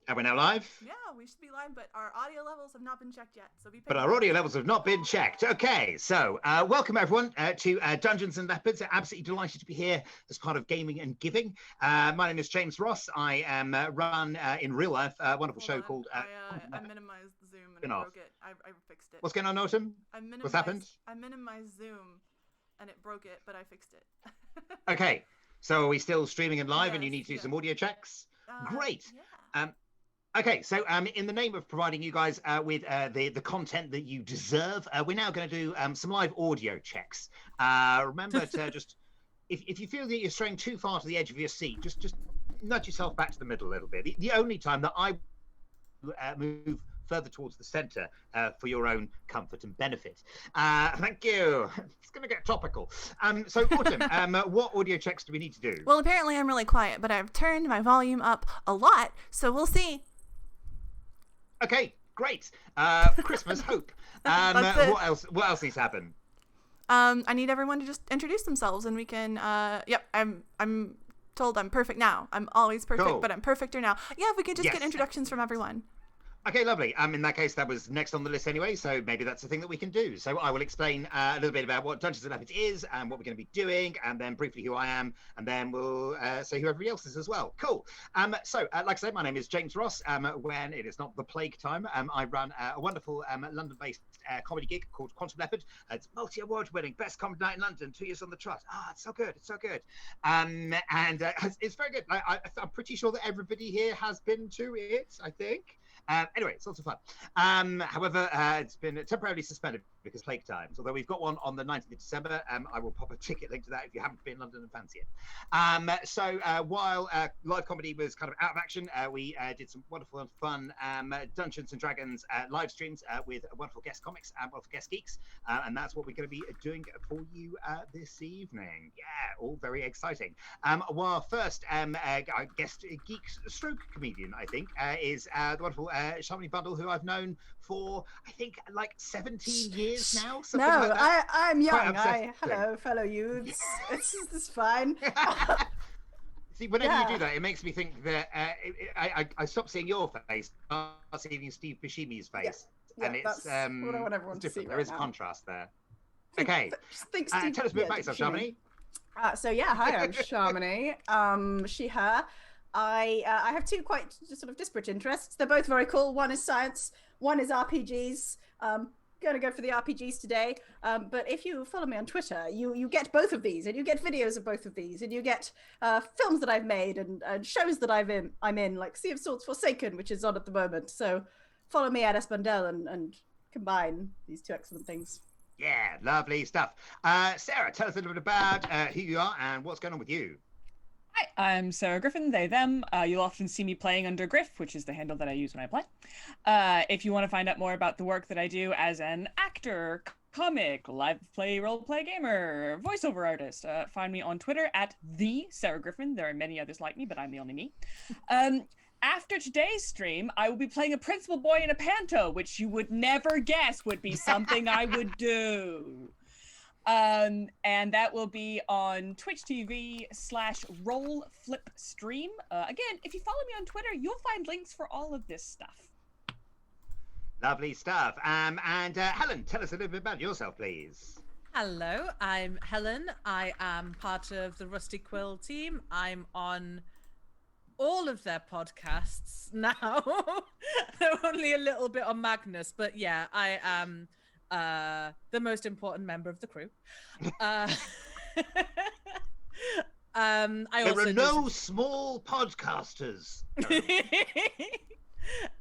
Are we now live? Yeah, we should be live, but our audio levels have not been checked yet, so be patient. But our audio levels have not been checked. Okay, so welcome everyone to Dungeons and Leopards. Absolutely delighted to be here as part of Gaming and Giving. My name is James Ross. I am run in real life a wonderful show called... I minimized Zoom and it broke it. I fixed it. What's going on, Autumn? What's happened? I minimized Zoom and it broke it, but I fixed it. Okay, so are we still streaming and live, yes, and you need to do some audio checks? Great. Yeah. Okay, so in the name of providing you guys with the content that you deserve, we're now going to do some live audio checks. Remember to just, if you feel that you're straying too far to the edge of your seat, just nudge yourself back to the middle a little bit. The only time that I move further towards the centre for your own comfort and benefit. Thank you. It's going to get topical. So, Autumn, what audio checks do we need to do? Well, apparently I'm really quiet, but I've turned my volume up a lot, so we'll see. Okay, great. Christmas hope. What else needs to happen? I need everyone to just introduce themselves, and we can. Yep, I'm told I'm perfect now. I'm always perfect, cool. But I'm perfecter now. Yeah, if we could just get introductions from everyone. Okay, lovely. In that case, that was next on the list anyway, so maybe that's the thing that we can do. So I will explain a little bit about what Dungeons & Leopards is and what we're going to be doing, and then briefly who I am, and then we'll say who everybody else is as well. Cool. So, like I said, my name is James Ross. When it is not the plague time, I run a wonderful London-based comedy gig called Quantum Leopard. It's multi-award winning, best comedy night in London, 2 years on the trot. It's so good. It's so good. And it's very good. I'm pretty sure that everybody here has been to it, I think. Anyway, it's lots of fun. However, it's been temporarily suspended because plague times. Although we've got one on the 19th of December, I will pop a ticket link to that if you haven't been in London and fancy it. So while live comedy was kind of out of action, we did some wonderful and fun Dungeons and Dragons live streams with wonderful guest comics and wonderful guest geeks, and that's what we're going to be doing for you this evening. Yeah, all very exciting. While first guest geek stroke comedian, I think, is the wonderful Shamini Bundell, who I've known for, I think, like 17 years now. No, like I'm young. Hello, fellow youths. It's fine. See, whenever you do that, it makes me think that I stop seeing your face, I start seeing Steve Buscemi's face. Yeah, and it's what I want everyone to see right there is now. contrast there. Okay, tell us a bit about yourself, Shamini. Hi, I'm Shamini. She, her. I have two quite sort of disparate interests. They're both very cool. One is science, one is RPGs. Going to go for the RPGs today. But if you follow me on Twitter, you get both of these, and you get videos of both of these, and you get films that I've made and shows that I'm in, like Sea of Swords Forsaken, which is on at the moment. So follow me at Bundell and combine these two excellent things. Yeah, lovely stuff. Sarah, tell us a little bit about who you are and what's going on with you. Hi, I'm Sarah Gryphon, they, them. You'll often see me playing under Gryph, which is the handle that I use when I play. If you want to find out more about the work that I do as an actor, comic, live play, role-play gamer, voiceover artist, find me on Twitter at @the_Sarah_Gryphon. There are many others like me, but I'm the only me. After today's stream, I will be playing a principal boy in a panto, which you would never guess would be something I would do. And that will be on Twitch TV/rollflipstream. Again, if you follow me on Twitter, you'll find links for all of this stuff. Lovely stuff. And Helen, tell us a little bit about yourself, please. Hello, I'm Helen. I am part of the Rusty Quill team. I'm on all of their podcasts now. Only a little bit on Magnus, but yeah, I am the most important member of the crew. There are no small podcasters.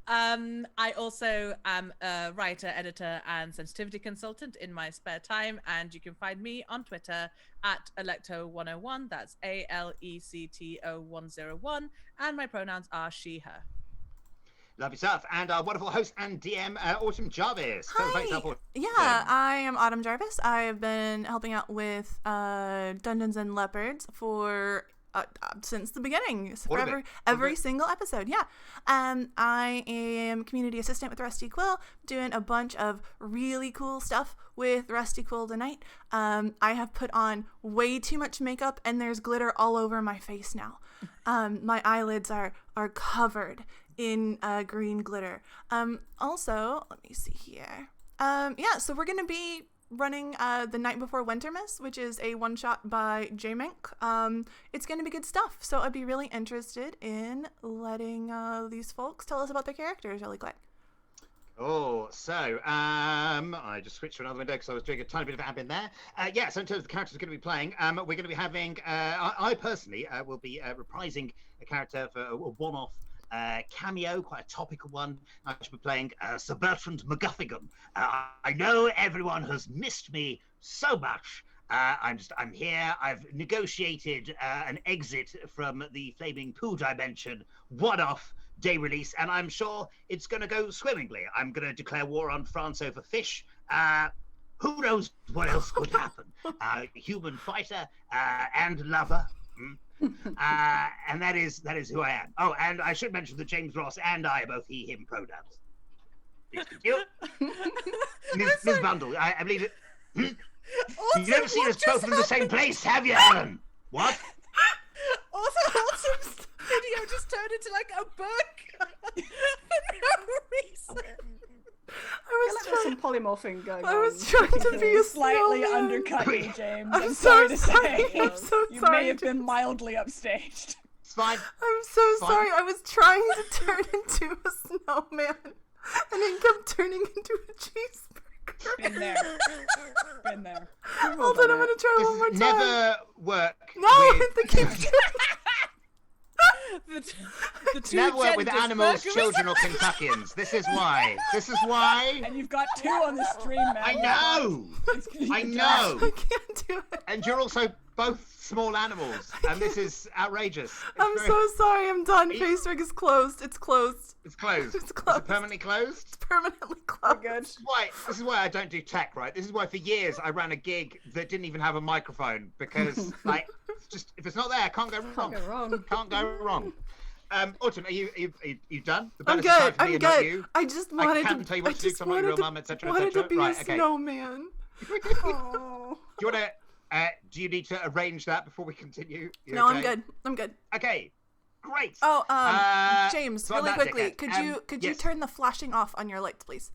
I also am a writer, editor, and sensitivity consultant in my spare time, and you can find me on Twitter at Electo101. That's ALECTO101, and my pronouns are she, her. Lovely stuff. And our wonderful host and DM, Autumn Jarvis. Hi. I am Autumn Jarvis. I've been helping out with Dungeons and Leopards for since the beginning, every single episode. Yeah. I am community assistant with Rusty Quill, doing a bunch of really cool stuff with Rusty Quill tonight. I have put on way too much makeup and there's glitter all over my face now. My eyelids are covered in green glitter. Also, let me see here. So we're going to be running The Night Before Wintermas, which is a one-shot by J-Mink. It's going to be good stuff, so I'd be really interested in letting these folks tell us about their characters really quick. Oh, so I just switched to another window because I was doing a tiny bit of admin there. So in terms of the characters we're going to be playing, we're going to be having, I personally will be reprising a character for a one-off cameo, quite a topical one. I should be playing Sir Bertrand McGuffigan. I know everyone has missed me so much. I'm here. I've negotiated an exit from the Flaming Pool Dimension, one-off day release, and I'm sure it's going to go swimmingly. I'm going to declare war on France over fish. Who knows what else could happen? Human fighter and lover. And that is who I am. Oh, and I should mention that James Ross and I are both he, him pronouns. Please continue. Ms. Bundell, I believe it. You've never seen us both in the same place, have you, Helen? What? Autumn's video just turned into like a book for no reason. There's some polymorphing going on. I was trying to be a slightly snowman. undercut you, James. I'm sorry so to sorry. say. I'm so You sorry. may have been mildly upstaged. It's fine. I'm so Fine. sorry. I was trying to turn into a snowman, and it kept turning into a cheeseburger. Been there. Been there. Hold on, I'm gonna try one more This time. never work. No, with, they keep doing The two never work with genders animals, burgers. children, or Kentuckians. This is why. And you've got 2 on the stream, man. I know. I know. I can't do it. And you're also both small animals, and this is outrageous. I'm so sorry. I'm done. Facebook is closed. It's closed. It's closed. It's Is closed. it permanently closed? It's permanently closed. Good. This is why I don't do tech, right? This is why for years I ran a gig that didn't even have a microphone because, like, it's just if it's not there, I can't go wrong. Can't go wrong. Can't go wrong. Autumn, are you done? The I'm bonus aside good. from me I'm and not good. you? I just I wanted can't to. tell you what I to do just because I'm not your real wanted mum, etc., wanted etc. to be Right, a okay. snowman. Oh. Do you want to? Do you need to arrange that before we continue? You No, okay? I'm good. I'm good. Okay, great. Oh, James, so on really that quickly, dickhead, could you yes. turn the flashing off on your lights, please?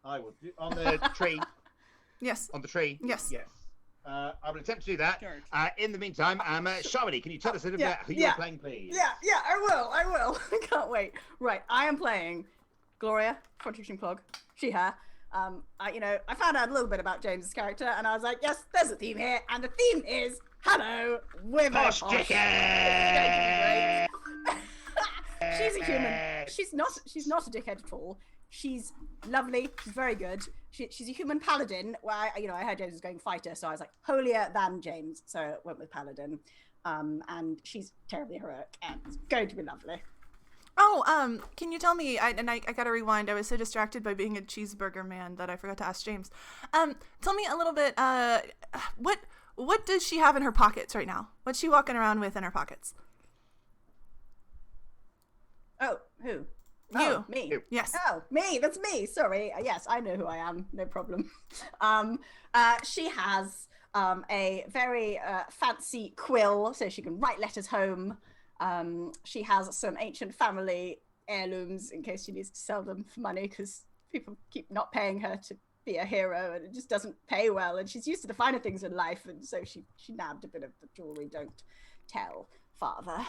I will do on the tree. Yes. On the tree. Yes. Yes. I will attempt to do that. Sure. In the meantime, Shamini, can you tell us a little bit who you're playing, please? Yeah, I will. I can't wait. Right, I am playing Gloria, Contribution Clog, she, her. I found out a little bit about James's character, and I was like, yes, there's a theme here, and the theme is hello, women. Posh dickhead! She's a human. She's not a dickhead at all. She's lovely. She's very good. She's a human paladin. Where I heard James was going fighter, so I was like holier than James, so I went with paladin. And she's terribly heroic, and it's going to be lovely. Oh, can you tell me? I gotta rewind. I was so distracted by being a cheeseburger man that I forgot to ask James. Tell me a little bit. What does she have in her pockets right now? What's she walking around with in her pockets? Oh, who? You. Oh, me. Yes. Oh, me. That's me. Sorry. Yes, I know who I am. No problem. She has a very fancy quill, so she can write letters home. She has some ancient family heirlooms in case she needs to sell them for money because people keep not paying her to be a hero, and it just doesn't pay well. And she's used to the finer things in life, and so she nabbed a bit of the jewelry. Don't tell father.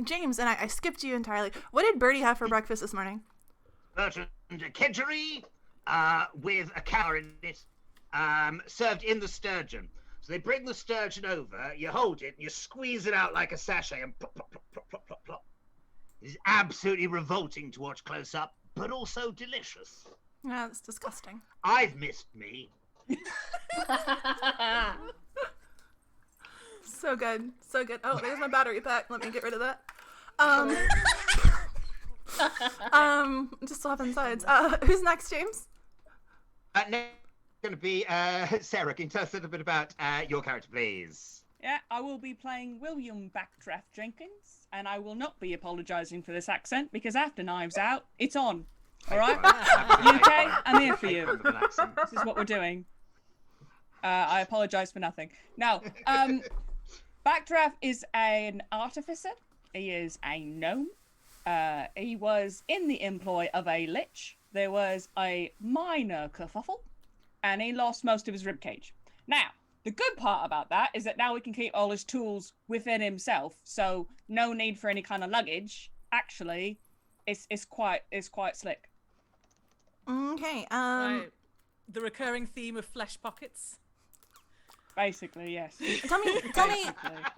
James, and I skipped you entirely. What did Birdie have for breakfast this morning? Bertrand, a kedgeree with a cow in it, served in the sturgeon. So they bring the sturgeon over, you hold it, and you squeeze it out like a sachet, and plop, plop, plop, plop, plop, plop, plop. It is absolutely revolting to watch close up, but also delicious. Yeah, it's disgusting. I've missed me. So good. So good. Oh, there's my battery pack. Let me get rid of that. Just swapping sides. Who's next, James? Next going to be Sarah. Can you tell us a little bit about your character, please? Yeah, I will be playing William Backdraft Jenkins, and I will not be apologising for this accent because after Knives Out, it's on. All right? You okay? I'm here for you. This is what we're doing. I apologise for nothing. Now, Backdraft is an artificer. He is a gnome. He was in the employ of a lich. There was a minor kerfuffle, and he lost most of his ribcage. Now, the good part about that is that now we can keep all his tools within himself, so no need for any kind of luggage. Actually, it's quite slick. Okay. Right. The recurring theme of flesh pockets. Basically, yes. Tell me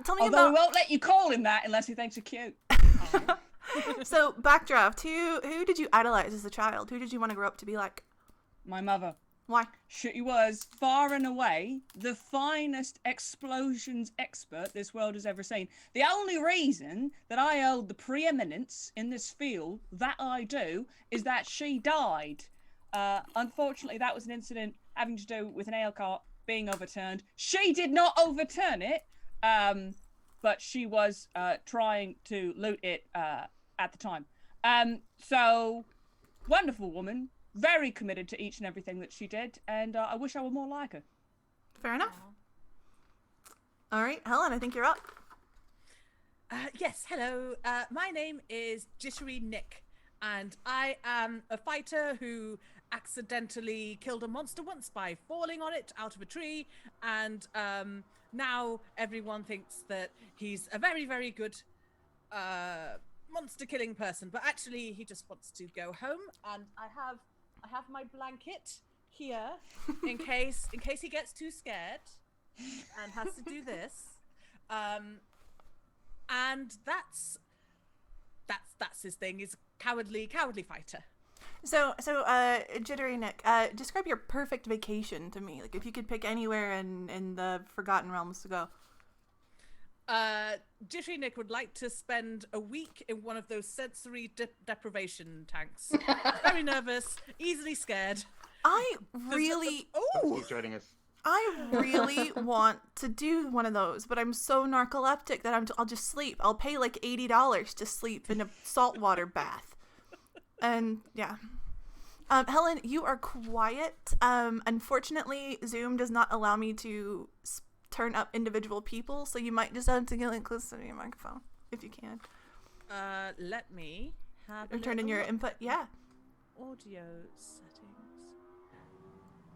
Although about. we won't let you call him that unless he thinks you're cute. So, backdraft. Who did you idolize as a child? Who did you want to grow up to be like? My mother. Why? She was far and away the finest explosions expert this world has ever seen. The only reason that I hold the preeminence in this field that I do is that she died. Unfortunately, that was an incident having to do with an ale cart being overturned. She did not overturn it, but she was trying to loot it at the time. So, wonderful woman, very committed to each and everything that she did, and I wish I were more like her. Fair enough. All right, Helen, I think you're up. Yes, hello. My name is Jittery Nick, and I am a fighter who accidentally killed a monster once by falling on it out of a tree, and now everyone thinks that he's a very, very good monster killing person, but actually he just wants to go home. And I have my blanket here in case he gets too scared and has to do this. And that's his thing. He's cowardly fighter. So, Jittery Nick, describe your perfect vacation to me. Like, if you could pick anywhere in the Forgotten Realms to go. Jittery Nick would like to spend a week in one of those sensory deprivation tanks. Very nervous, easily scared. I really He's joining us. I really want to do one of those, but I'm so narcoleptic that I'll just sleep. I'll pay like $80 to sleep in a saltwater bath. And yeah. Helen, you are quiet. Unfortunately, Zoom does not allow me to turn up individual people, so you might just have to get close to your microphone if you can. Let me have or turn in your input. Yeah. Audio settings.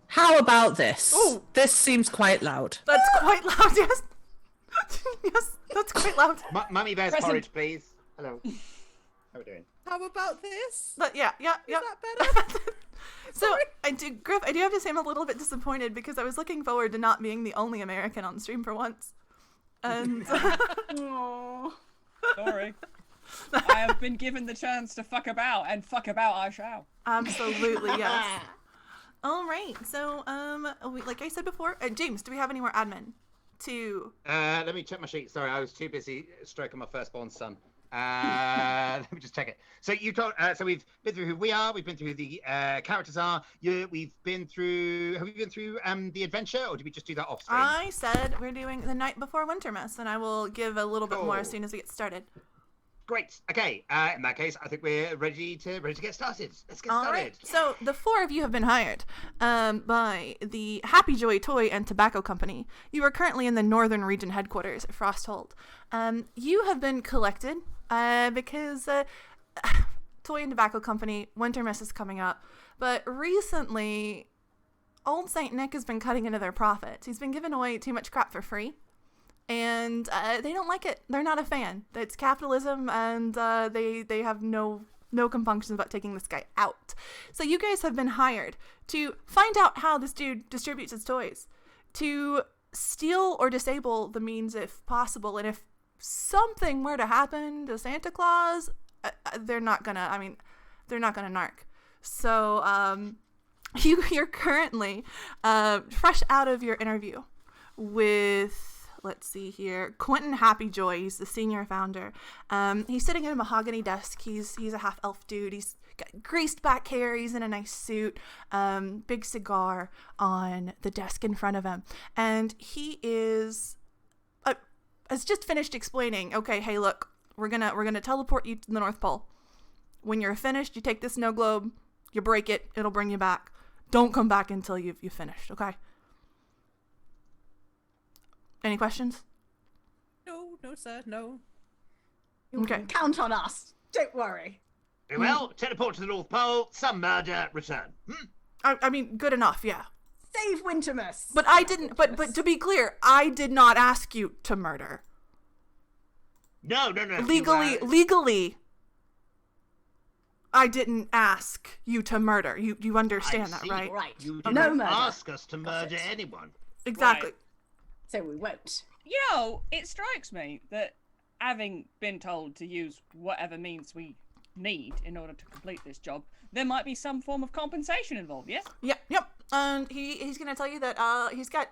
How about this? Ooh. This seems quite loud. That's quite loud, yes. Yes, that's quite loud. Mummy Bear's Present. porridge, please. Hello. How are we doing? How about this? But yeah. Is that better? So I do have to say I'm a little bit disappointed because I was looking forward to not being the only American on stream for once. And Sorry. I have been given the chance to fuck about, and fuck about I shall. Absolutely, yes. All right. So like I said before, James, do we have any more admin to? Let me check my sheet. Sorry, I was too busy stroking my firstborn son. Let me just check it. So you told. So we've been through who we are. We've been through who the characters are. We've been through. Have we been through the adventure, or did we just do that off screen? I said we're doing the night before Wintermas, and I will give a little bit more as soon as we get started. Great. Okay. In that case, I think we're ready to get started. Let's get started. All right. So the four of you have been hired by the Happy Joy Toy and Tobacco Company. You are currently in the Northern Region headquarters at Frosthold. You have been collected because Toy and Tobacco Company, Wintermas is coming up. But recently, Old Saint Nick has been cutting into their profits. He's been giving away too much crap for free. And they don't like it. They're not a fan. It's capitalism, and they have no compunctions about taking this guy out. So you guys have been hired to find out how this dude distributes his toys, to steal or disable the means if possible, and if something were to happen to Santa Claus, they're not gonna narc. So you're currently fresh out of your interview with, let's see here, Quentin Happyjoy. He's the senior founder. He's sitting at a mahogany desk. He's a half-elf dude. He's got greased back hair. He's in a nice suit. Big cigar on the desk in front of him. And he has just finished explaining, okay, hey, look, we're gonna teleport you to the North Pole. When you're finished, you take this snow globe, you break it, it'll bring you back. Don't come back until you've finished, okay? Any questions? No, sir, no. You Okay. can count on us. Don't worry. Very well. Teleport to the North Pole. Some murder. Return. I mean, good enough, yeah. Save Wintermus. But I didn't. But to be clear, I did not ask you to murder. No. Legally, I didn't ask you to murder. You understand that, right? Right. You No didn't murder. ask us to murder anyone. Exactly. Right. So we won't. You know, it strikes me that having been told to use whatever means we need in order to complete this job, there might be some form of compensation involved, yes? Yep. And he's gonna tell you that he's got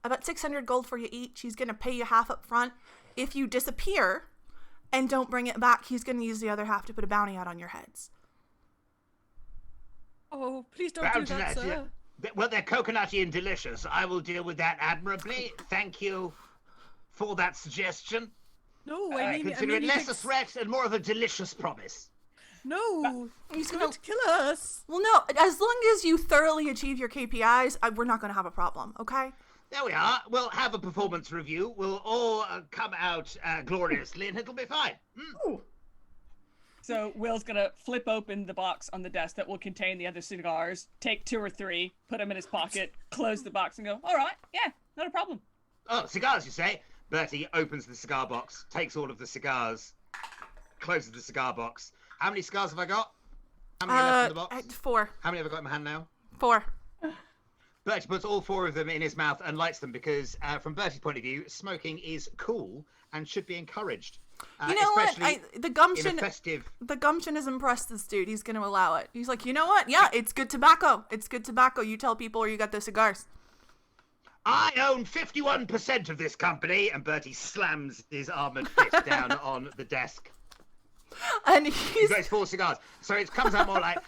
about 600 gold for you each. He's gonna pay you half up front. If you disappear and don't bring it back, he's gonna use the other half to put a bounty out on your heads. Oh, please don't do that, sir. Well, they're coconutty and delicious. I will deal with that admirably. Thank you for that suggestion. No, Consider it less a threat and more of a delicious promise. No, He's going gonna to kill us. Well, no. As long as you thoroughly achieve your KPIs, we're not gonna have a problem. Okay. There we are. We'll have a performance review. We'll all come out gloriously, and it'll be fine. Ooh. So Will's gonna flip open the box on the desk that will contain the other cigars, take 2 or 3, put them in his pocket, close the box, and go, all right, yeah, not a problem. Oh, cigars, you say? Bertie opens the cigar box, takes all of the cigars, closes the cigar box. How many cigars have I got? How many are left in the box? 4. How many have I got in my hand now? 4. Bertie puts all 4 of them in his mouth and lights them because, from Bertie's point of view, smoking is cool and should be encouraged. You know what? The gumption. In a festive... The gumption has impressed this dude. He's gonna allow it. He's like, you know what? Yeah, it's good tobacco. It's good tobacco. You tell people where you got the cigars. I own 51% of this company, and Bertie slams his armored fist down on the desk. And He goes 4 cigars, so it comes out more like,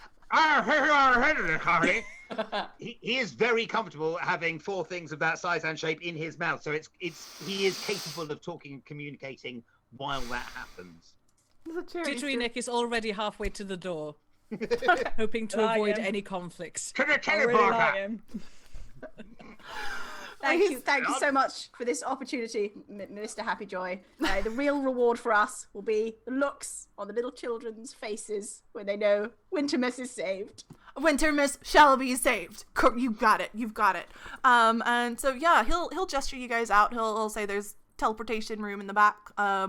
he is very comfortable having 4 things of that size and shape in his mouth, so he is capable of talking and communicating while that happens. Jittery Nick is already halfway to the door, hoping to avoid any conflicts. To the teleporter! Thank you so much for this opportunity, Mr. Happy Joy. The real reward for us will be the looks on the little children's faces when they know Wintermus is saved. Wintermus shall be saved. You got it. You've got it. And so yeah, he'll gesture you guys out. He'll say there's teleportation room in the back.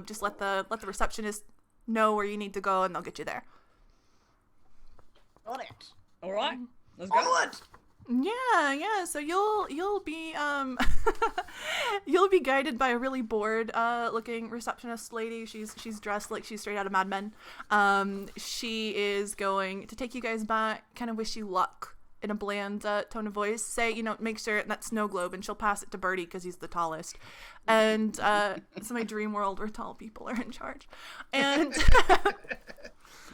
Just let the receptionist know where you need to go, and they'll get you there. Got it. All right, let's go. Onward! Yeah. So you'll be you'll be guided by a really bored looking receptionist lady. She's dressed like she's straight out of Mad Men. She is going to take you guys back, kind of wish you luck in a bland tone of voice. Say, make sure that snow globe, and she'll pass it to Birdie because he's the tallest. And it's my dream world where tall people are in charge. And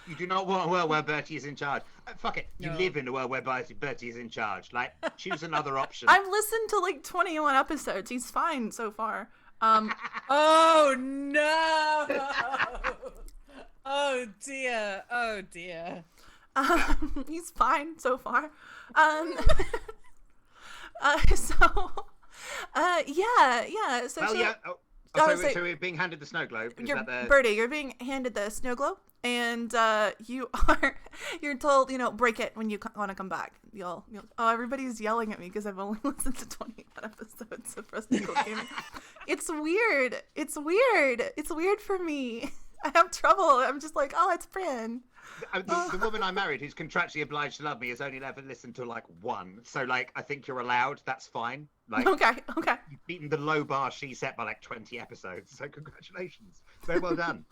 You do not want a world where Bertie is in charge. Fuck it. You live in a world where Bertie is in charge. Like, choose another option. I've listened to like 21 episodes. He's fine so far. Oh no! Oh dear! Oh dear! He's fine so far. Yeah. So so we're being handed the snow globe. Birdie, you're being handed the snow globe, and you're told, break it when you want to come back. Everybody's yelling at me because I've only listened to 20 episodes of Rusty Quill Gaming. It's weird. It's weird for me. I have trouble. I'm just like, oh, it's Bran. The woman I married, who's contractually obliged to love me, has only ever listened to like 1. So I think you're allowed. That's fine. Okay. You've beaten the low bar she set by 20 episodes. So congratulations. Very well done.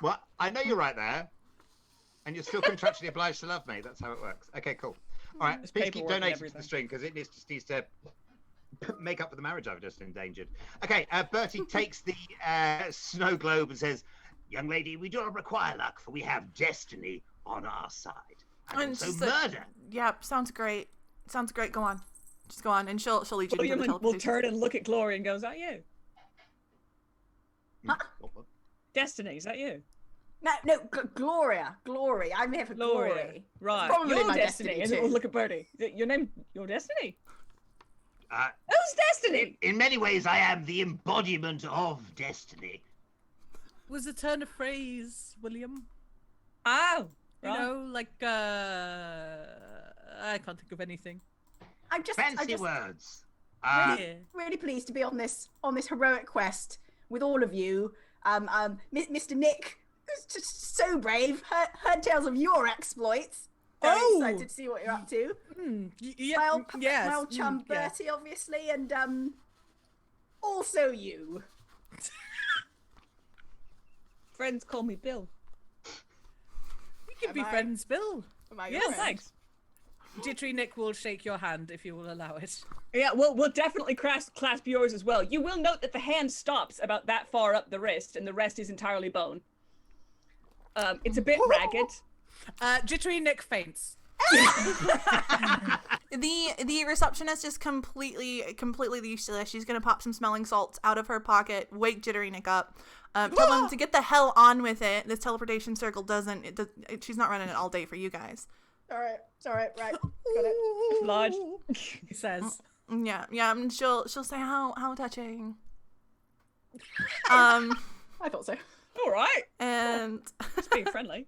Well, I know you're right there, and you're still contractually obliged to love me. That's how it works. Okay, cool. All right, please keep donating to the stream because it just needs to make up for the marriage I've just endangered. Okay, Bertie takes the snow globe and says, "Young lady, we do not require luck, for we have destiny on our side. And so murder." Yep, sounds great. Go on. Just go on, and she'll lead you to the teleportation. We'll turn and look at Glory and goes, "Is that you?" Huh? Destiny, is that you? No, Glory. I'm here for Glory. Right. Probably your my Destiny. And too. we'll look at Birdie. Your Destiny? Who's Destiny? In many ways, I am the embodiment of destiny. was a turn of phrase, William. Oh, You right. know, like I can't think of anything. I'm just Fancy words. Yeah. really pleased to be on this heroic quest with all of you. Mr. Nick, who's just so brave, heard tales of your exploits. Very excited to see what you're up to. Yeah. My old chum Bertie, obviously, and also you. Friends call me Bill. We can be Am I- friends, Bill. Am I your Yes, friend? Thanks. Jittery Nick will shake your hand if you will allow it. Yeah, we'll definitely clasp yours as well. You will note that the hand stops about that far up the wrist, and the rest is entirely bone. It's a bit ragged. Jittery Nick faints. The receptionist is completely useless. She's gonna pop some smelling salts out of her pocket, wake Jittery Nick up, tell him to get the hell on with it. This teleportation circle she's not running it all day for you guys. All right, right, got it. Large. He says. Yeah, and she'll say how touching. I thought so. All right. And It's being friendly.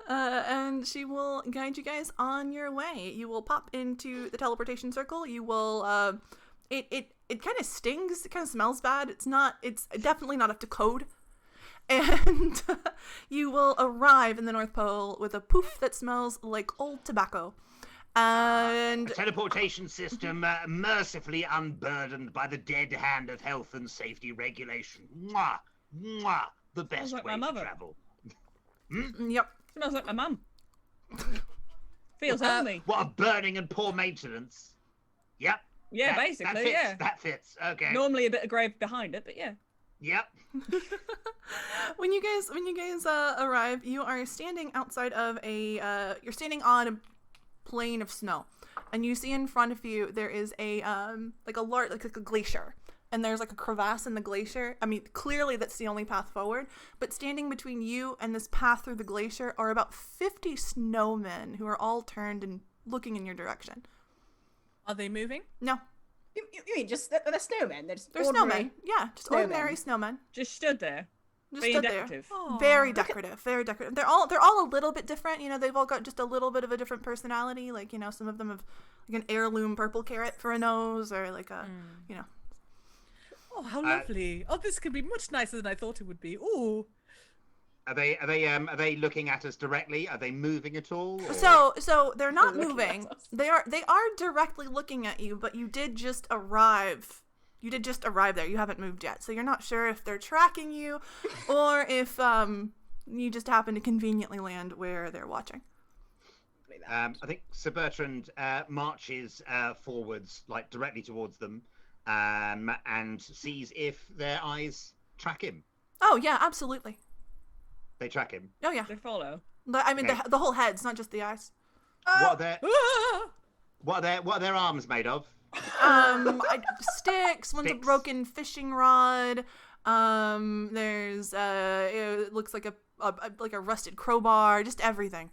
and she will guide you guys on your way. You will pop into the teleportation circle. You will it kind of stings. It kind of smells bad. It's definitely not up to code. And you will arrive in the North Pole with a poof that smells like old tobacco. And A teleportation system mercifully unburdened by the dead hand of health and safety regulation. Mwah! Mwah! The best like way my to mother. travel. yep. Smells like my mum. Feels heavenly. What a burning and poor maintenance. Yep. Yeah, that basically, fits, yeah. That fits. Okay. Normally a bit of grave behind it, but yeah. Yep. When you guys arrive, you are standing outside of you're standing on a plain of snow, and you see in front of you there is a like a glacier, and there's like a crevasse in the glacier. I mean, clearly that's the only path forward, but standing between you and this path through the glacier are about 50 snowmen who are all turned and looking in your direction. Are they moving? No, You mean just they're snowmen? They're snowmen. Yeah, just snowmen. ordinary snowmen. Just stood there. Just Being stood there. decorative. Very decorative, very decorative. They're all a little bit different. You know, they've all got just a little bit of a different personality. Like, you know, some of them have like an heirloom purple carrot for a nose, or like a, you know. Oh, how lovely. Oh, this could be much nicer than I thought it would be. Ooh. Are they looking at us directly? Are they moving at all? Or... So they're not They're looking at moving. us. They are directly looking at you, but you did just arrive. You did just arrive there. You haven't moved yet, so you're not sure if they're tracking you, or if you just happen to conveniently land where they're watching. I think Sir Bertrand marches forwards, like directly towards them, and sees if their eyes track him. Oh yeah, absolutely. They track him. Oh yeah. They follow. I mean, Okay. the whole head's not just the eyes. What are their arms made of? Sticks. One's a Sticks. broken fishing rod. There's it looks like a rusted crowbar. Just everything.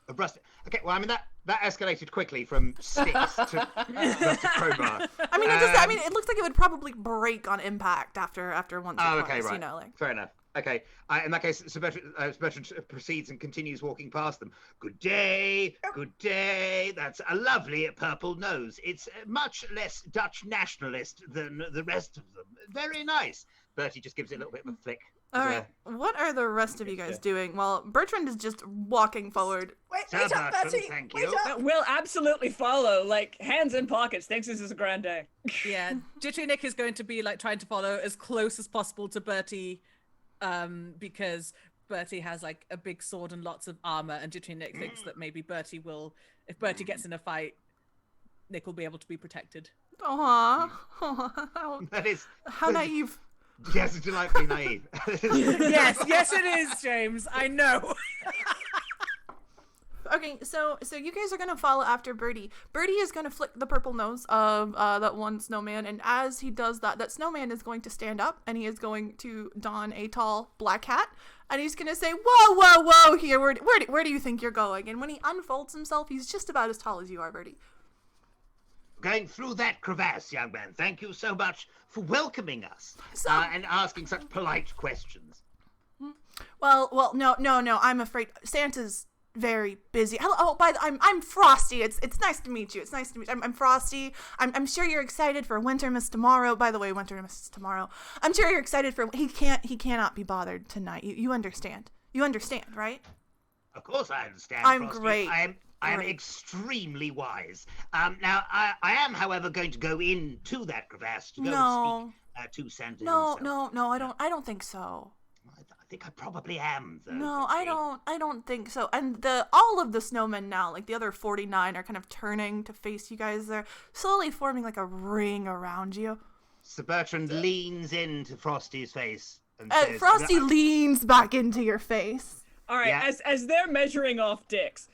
A rusted. Okay, well, I mean that escalated quickly from sticks to rusted crowbar. I mean, it looks like it would probably break on impact after once or Oh, twice. okay, right. You know, like. Fair enough. Okay. In that case, Sir Bertrand proceeds and continues walking past them. Good day. Good day. That's a lovely purple nose. It's much less Dutch nationalist than the rest of them. Very nice. Bertie just gives it a little bit of a flick. All right. What are the rest of you guys doing? Well, Bertrand is just walking forward. Wait Sir up, Bertrand, Bertie! thank Wait you. up! Will absolutely follow, like hands in pockets, thinks this is a grand day. Yeah, Jittery Nick is going to be like trying to follow as close as possible to Bertie, because Bertie has like a big sword and lots of armor, and Jittery Nick thinks that maybe Bertie will, if Bertie gets in a fight, Nick will be able to be protected. Aww. That is. How naive. Yes, it's delightfully naive. yes, it is, James. I know. Okay, so you guys are gonna follow after Birdie. Birdie is gonna flick the purple nose of that one snowman, and as he does that, that snowman is going to stand up, and he is going to don a tall black hat, and he's gonna say, "Whoa, here, where do you think you're going?" And when he unfolds himself, he's just about as tall as you are, Birdie. going through that crevasse, young man. Thank you so much for welcoming us and asking such polite questions. Well, no. I'm afraid Santa's very busy. Hello. Oh, I'm Frosty. It's nice to meet you. I'm Frosty. I'm sure you're excited for Winter Miss tomorrow. By the way, Winter Miss tomorrow. I'm sure you're excited for. He cannot be bothered tonight. You understand? You understand, right? Of course, I understand. I'm Frosty. great. I am extremely wise. Now, I am, however, going to go into that crevasse to go and speak to Santa himself. No. I don't think so. I think I probably am, though. No, I don't think so. And all of the snowmen now, like the other 49, are kind of turning to face you guys. They're slowly forming like a ring around you. Sir Bertrand leans into Frosty's face and says, Frosty leans back into your face. All right, as they're measuring off dicks,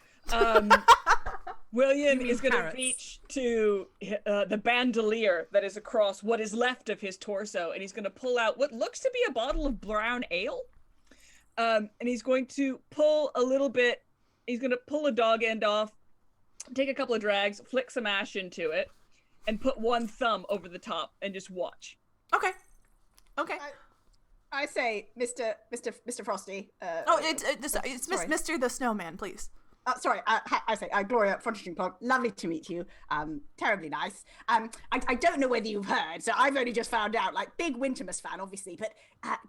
William is going to reach to the bandolier that is across what is left of his torso, and he's going to pull out what looks to be a bottle of brown ale. And he's going to pull a little bit. He's going to pull a dog end off, take a couple of drags, flick some ash into it, and put one thumb over the top and just watch. Okay. I say, Mr. Frosty. It's Mr. the Snowman, please. Sorry, I say, Gloria Fronting Plug, lovely to meet you. Terribly nice. I don't know whether you've heard, so I've only just found out, like, big Wintermas fan, obviously, but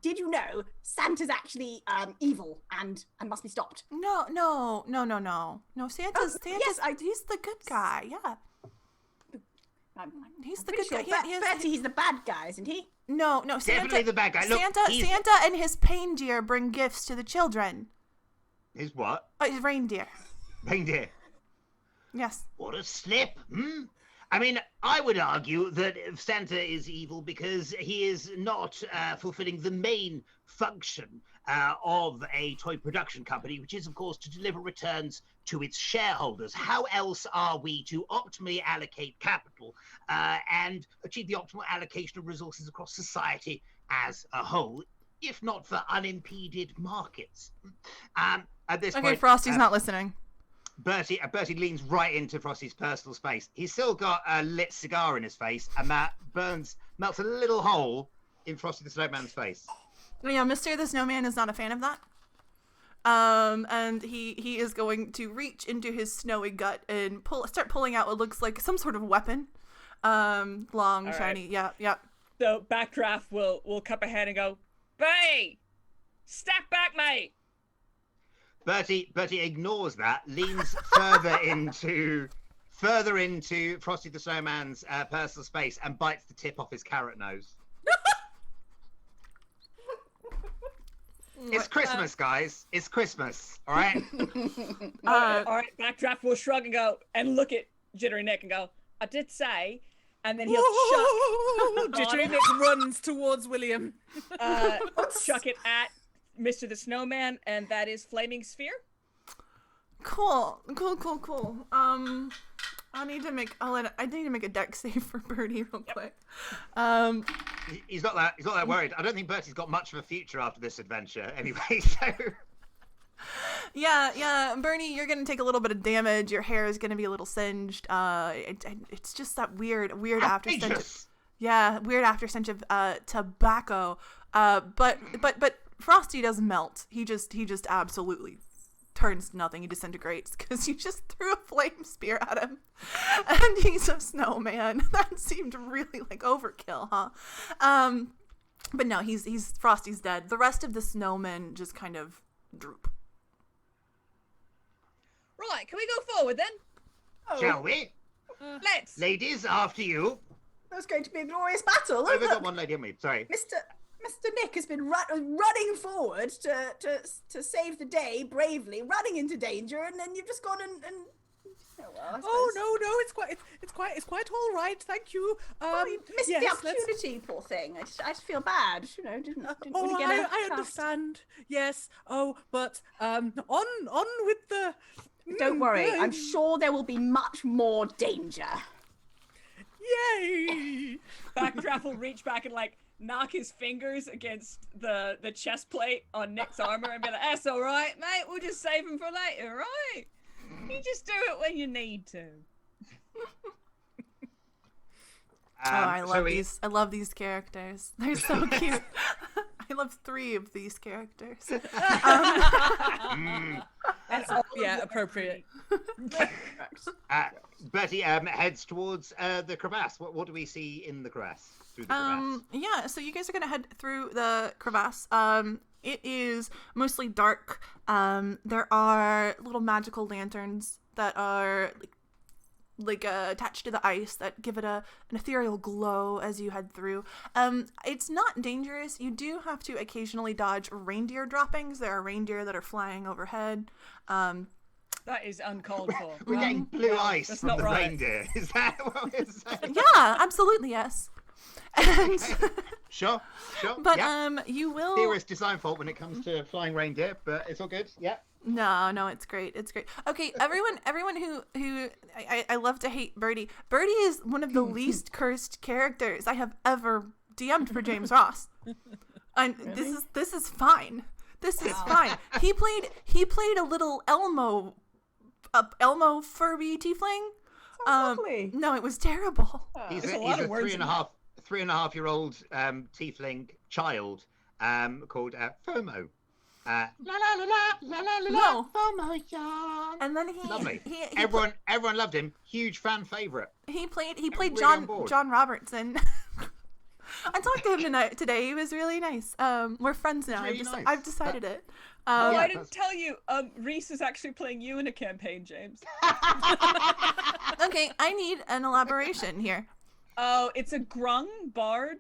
did you know Santa's actually evil and must be stopped? No. Santa's he's the good guy, yeah. He's the good guy. Bertie, he's the bad guy, isn't he? No, definitely the bad guy. Look, Santa and his reindeer bring gifts to the children. His what? His reindeer. Reindeer? Yes. What a slip, I mean, I would argue that Santa is evil because he is not fulfilling the main function of a toy production company, which is, of course, to deliver returns to its shareholders. How else are we to optimally allocate capital and achieve the optimal allocation of resources across society as a whole, if not for unimpeded markets? At this point, Frosty's not listening. Bertie leans right into Frosty's personal space. He's still got a lit cigar in his face, and that melts a little hole in Frosty the Snowman's face. Yeah, Mr. the Snowman is not a fan of that. And he is going to reach into his snowy gut and start pulling out what looks like some sort of weapon. Long, shiny, right. Yeah. So Backdraft will cup a hand and go, "Hey, step back, mate." Bertie ignores that, leans further into Frosty the Snowman's personal space and bites the tip off his carrot nose. It's Christmas, guys. It's Christmas. All right. All right. Backdraft will shrug and go and look at Jittery Nick and go, "I did say," and then he'll chuck. Jittery Nick runs towards William. Chuck it at Mr. the Snowman, and that is Flaming Sphere. Cool. I need to make a deck save for Bertie real quick. He's not that worried. I don't think Bertie's got much of a future after this adventure anyway, so Yeah, Bernie, you're gonna take a little bit of damage. Your hair is gonna be a little singed. It's just that weird after stench. Yeah, weird after stench of tobacco. But Frosty doesn't melt. He just absolutely turns to nothing. He disintegrates because you just threw a flame spear at him, and he's a snowman. That seemed really like overkill, huh? But no, he's Frosty's dead. The rest of the snowmen just kind of droop. Right, can we go forward then? Shall we? Let's. Ladies, after you. That's going to be a glorious battle. We've got one lady, haven't we? Sorry. Mr. Nick has been running forward to save the day bravely, running into danger, and then you've just gone and no, it's quite all right, thank you. You missed the opportunity, poor thing. I just feel bad, didn't really get a I understand. Yes. Oh, but on with the. Don't worry, I'm sure there will be much more danger. Yay! Backdraft will reach back and knock his fingers against the chest plate on Nick's armor and be like, "That's all right, mate. We'll just save him for later, right? You just do it when you need to." I love these characters. They're so cute. I love 3 of these characters. That's appropriate. Bertie heads towards the crevasse. What do we see in the crevasse? Through the crevasse? Yeah, so you guys are gonna head through the crevasse. It is mostly dark. There are little magical lanterns that are like attached to the ice that give it an ethereal glow as you head through. It's not dangerous. You do have to occasionally dodge reindeer droppings. There are reindeer that are flying overhead. That is uncalled for. We're getting blue ice from the reindeer. Is that what we're saying? Yeah, absolutely, yes. And Sure. but yeah. you will. Theorist design fault when it comes to flying reindeer, but it's all good. Yeah. No, it's great. It's great. Okay, everyone who I love to hate Birdie. Birdie is one of the least cursed characters I have ever DM'd for James Ross. And Really? this is fine. This is fine. He played a little Elmo Furby tiefling. Lovely. No, it was terrible. He's There's a a lot of words three in and a half year old tiefling child called FOMO. La la la la la la No. FOMO, yeah. And then Lovely. he Everyone loved him. Huge fan favorite. He played really John on board. John Robertson. I talked to him today. He was really nice. We're friends now. Really nice. I've decided it. Oh, Yeah, I didn't tell you. Reese is actually playing you in a campaign, James. Okay, I need an elaboration here. Oh, it's a grung bard.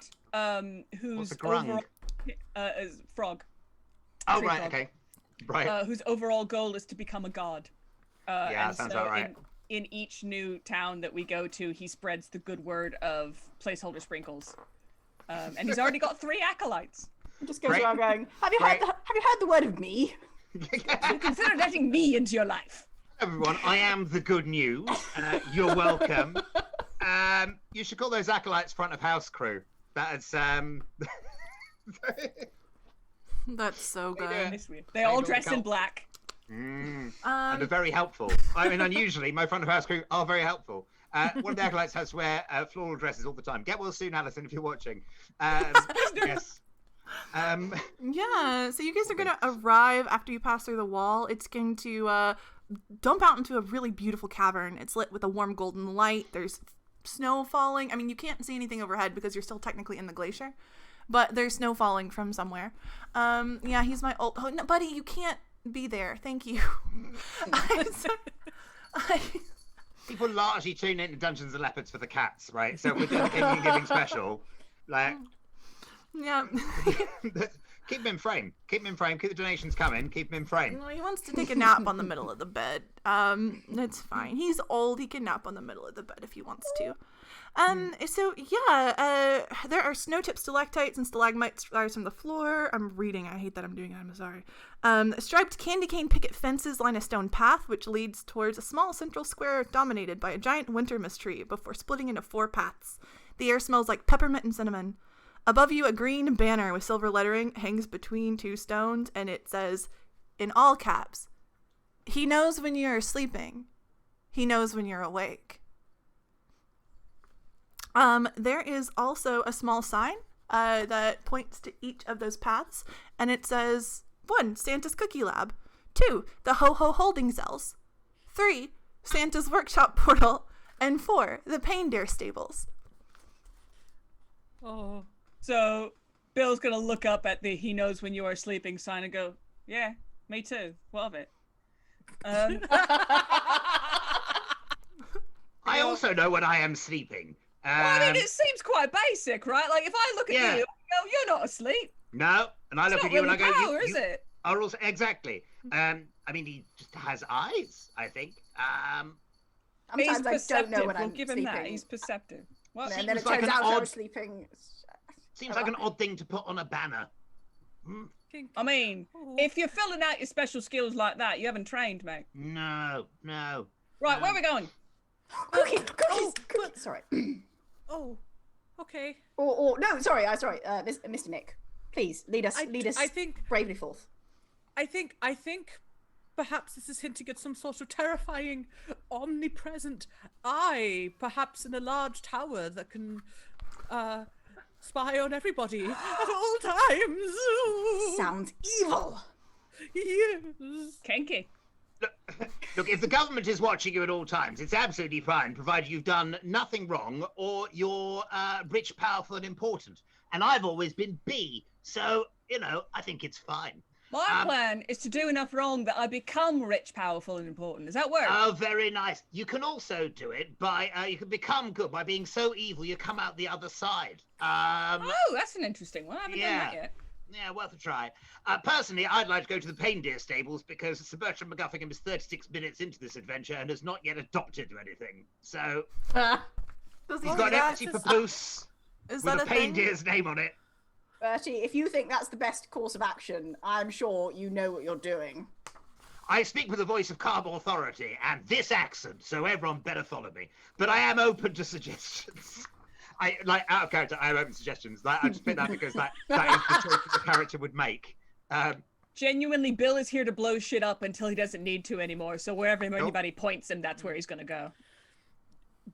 Who's What's a grung? Is frog. Oh Tree right, frog. okay, right. Whose overall goal is to become a god. Yeah, and sounds so about right. In each new town that we go to, he spreads the good word of placeholder sprinkles. And he's already got 3 acolytes. It just goes Great. around going, have you heard the word of me? Consider letting me into your life. Everyone, I am the good news. You're welcome. You should call those acolytes front of house crew. That's That's so good. Yeah. They all Maybe dress we'll in go. black. and are very helpful. I mean, unusually, my front of house crew are very helpful. One of the acolytes has to wear floral dresses all the time. Get well soon, Alison, if you're watching. Yes. Yeah, so you guys are gonna arrive after you pass through the wall. It's going to dump out into a really beautiful cavern. It's lit with a warm golden light. There's snow falling. I mean, you can't see anything overhead because you're still technically in the glacier, but there's snow falling from somewhere. Yeah, he's my old... Oh, no, buddy, you can't be there. Thank you. People largely tune into Dungeons and Leopards for the cats, right? So we're doing a King and Giving special. Like, Yeah. keep him in frame. Keep him in frame. Keep the donations coming. Keep him in frame. Well, he wants to take a nap on the middle of the bed. That's fine. He's old. He can nap on the middle of the bed if he wants to. So yeah, there are snow-tipped stalactites and stalagmites rise from the floor. I'm reading. I hate that I'm doing it. I'm sorry. Striped candy cane picket fences line a stone path which leads towards a small central square dominated by a giant winter mist tree before splitting into 4 paths. The air smells like peppermint and cinnamon. Above you, a green banner with silver lettering hangs between 2 stones, and it says, in all caps, "He knows when you're sleeping. He knows when you're awake." There is also a small sign that points to each of those paths, and it says, 1, Santa's Cookie Lab. 2, the Ho-Ho Holding Cells. 3, Santa's Workshop Portal. And 4, the Paindeer Stables. Oh. So Bill's gonna look up at the "he knows when you are sleeping" sign and go, "Yeah, me too. What of it?" I also know when I am sleeping. Well, I mean, it seems quite basic, right? Like, if I look at Yeah. you, I go, "You're not asleep." No, and I It's look not at you really and I go, power, is you it? are also exactly. I mean, he just has eyes. I think. Sometimes I don't know when we'll I'm give him sleeping. that. He's perceptive. What? And then it Seems like turns an out I odd- was sleeping. Seems like an odd thing to put on a banner. I mean, Oh. if you're filling out your special skills like that, you haven't trained, mate. No. Right, where are we going? Cookies. Oh, Cookies. Sorry. Oh. Okay. Or no, sorry. Mr. Nick, please lead us. I think bravely forth. I think perhaps this is hinting at some sort of terrifying, omnipresent eye, perhaps in a large tower that can spy on everybody at all times. Sounds evil. Yes. Kinky. Look, if the government is watching you at all times, it's absolutely fine, provided you've done nothing wrong or you're rich, powerful, and important. And I've always been B, so, I think it's fine. My plan is to do enough wrong that I become rich, powerful, and important. Does that work? Oh, very nice. You can also do it by, you can become good by being so evil you come out the other side. Oh, that's an interesting one. I haven't done that yet. Yeah, worth a try. Personally, I'd like to go to the Reindeer stables because Sir Bertram McGuffingham is 36 minutes into this adventure and has not yet adopted anything. So, he's got an empty papoose with a reindeer's name on it. Bertie, if you think that's the best course of action, I'm sure you know what you're doing. I speak with the voice of calm authority and this accent, so everyone better follow me. But I am open to suggestions. Out of character, I am open to suggestions. I just picked that because that is the choice that the character would make. Genuinely, Bill is here to blow shit up until he doesn't need to anymore, so wherever anybody points him, that's where he's going to go.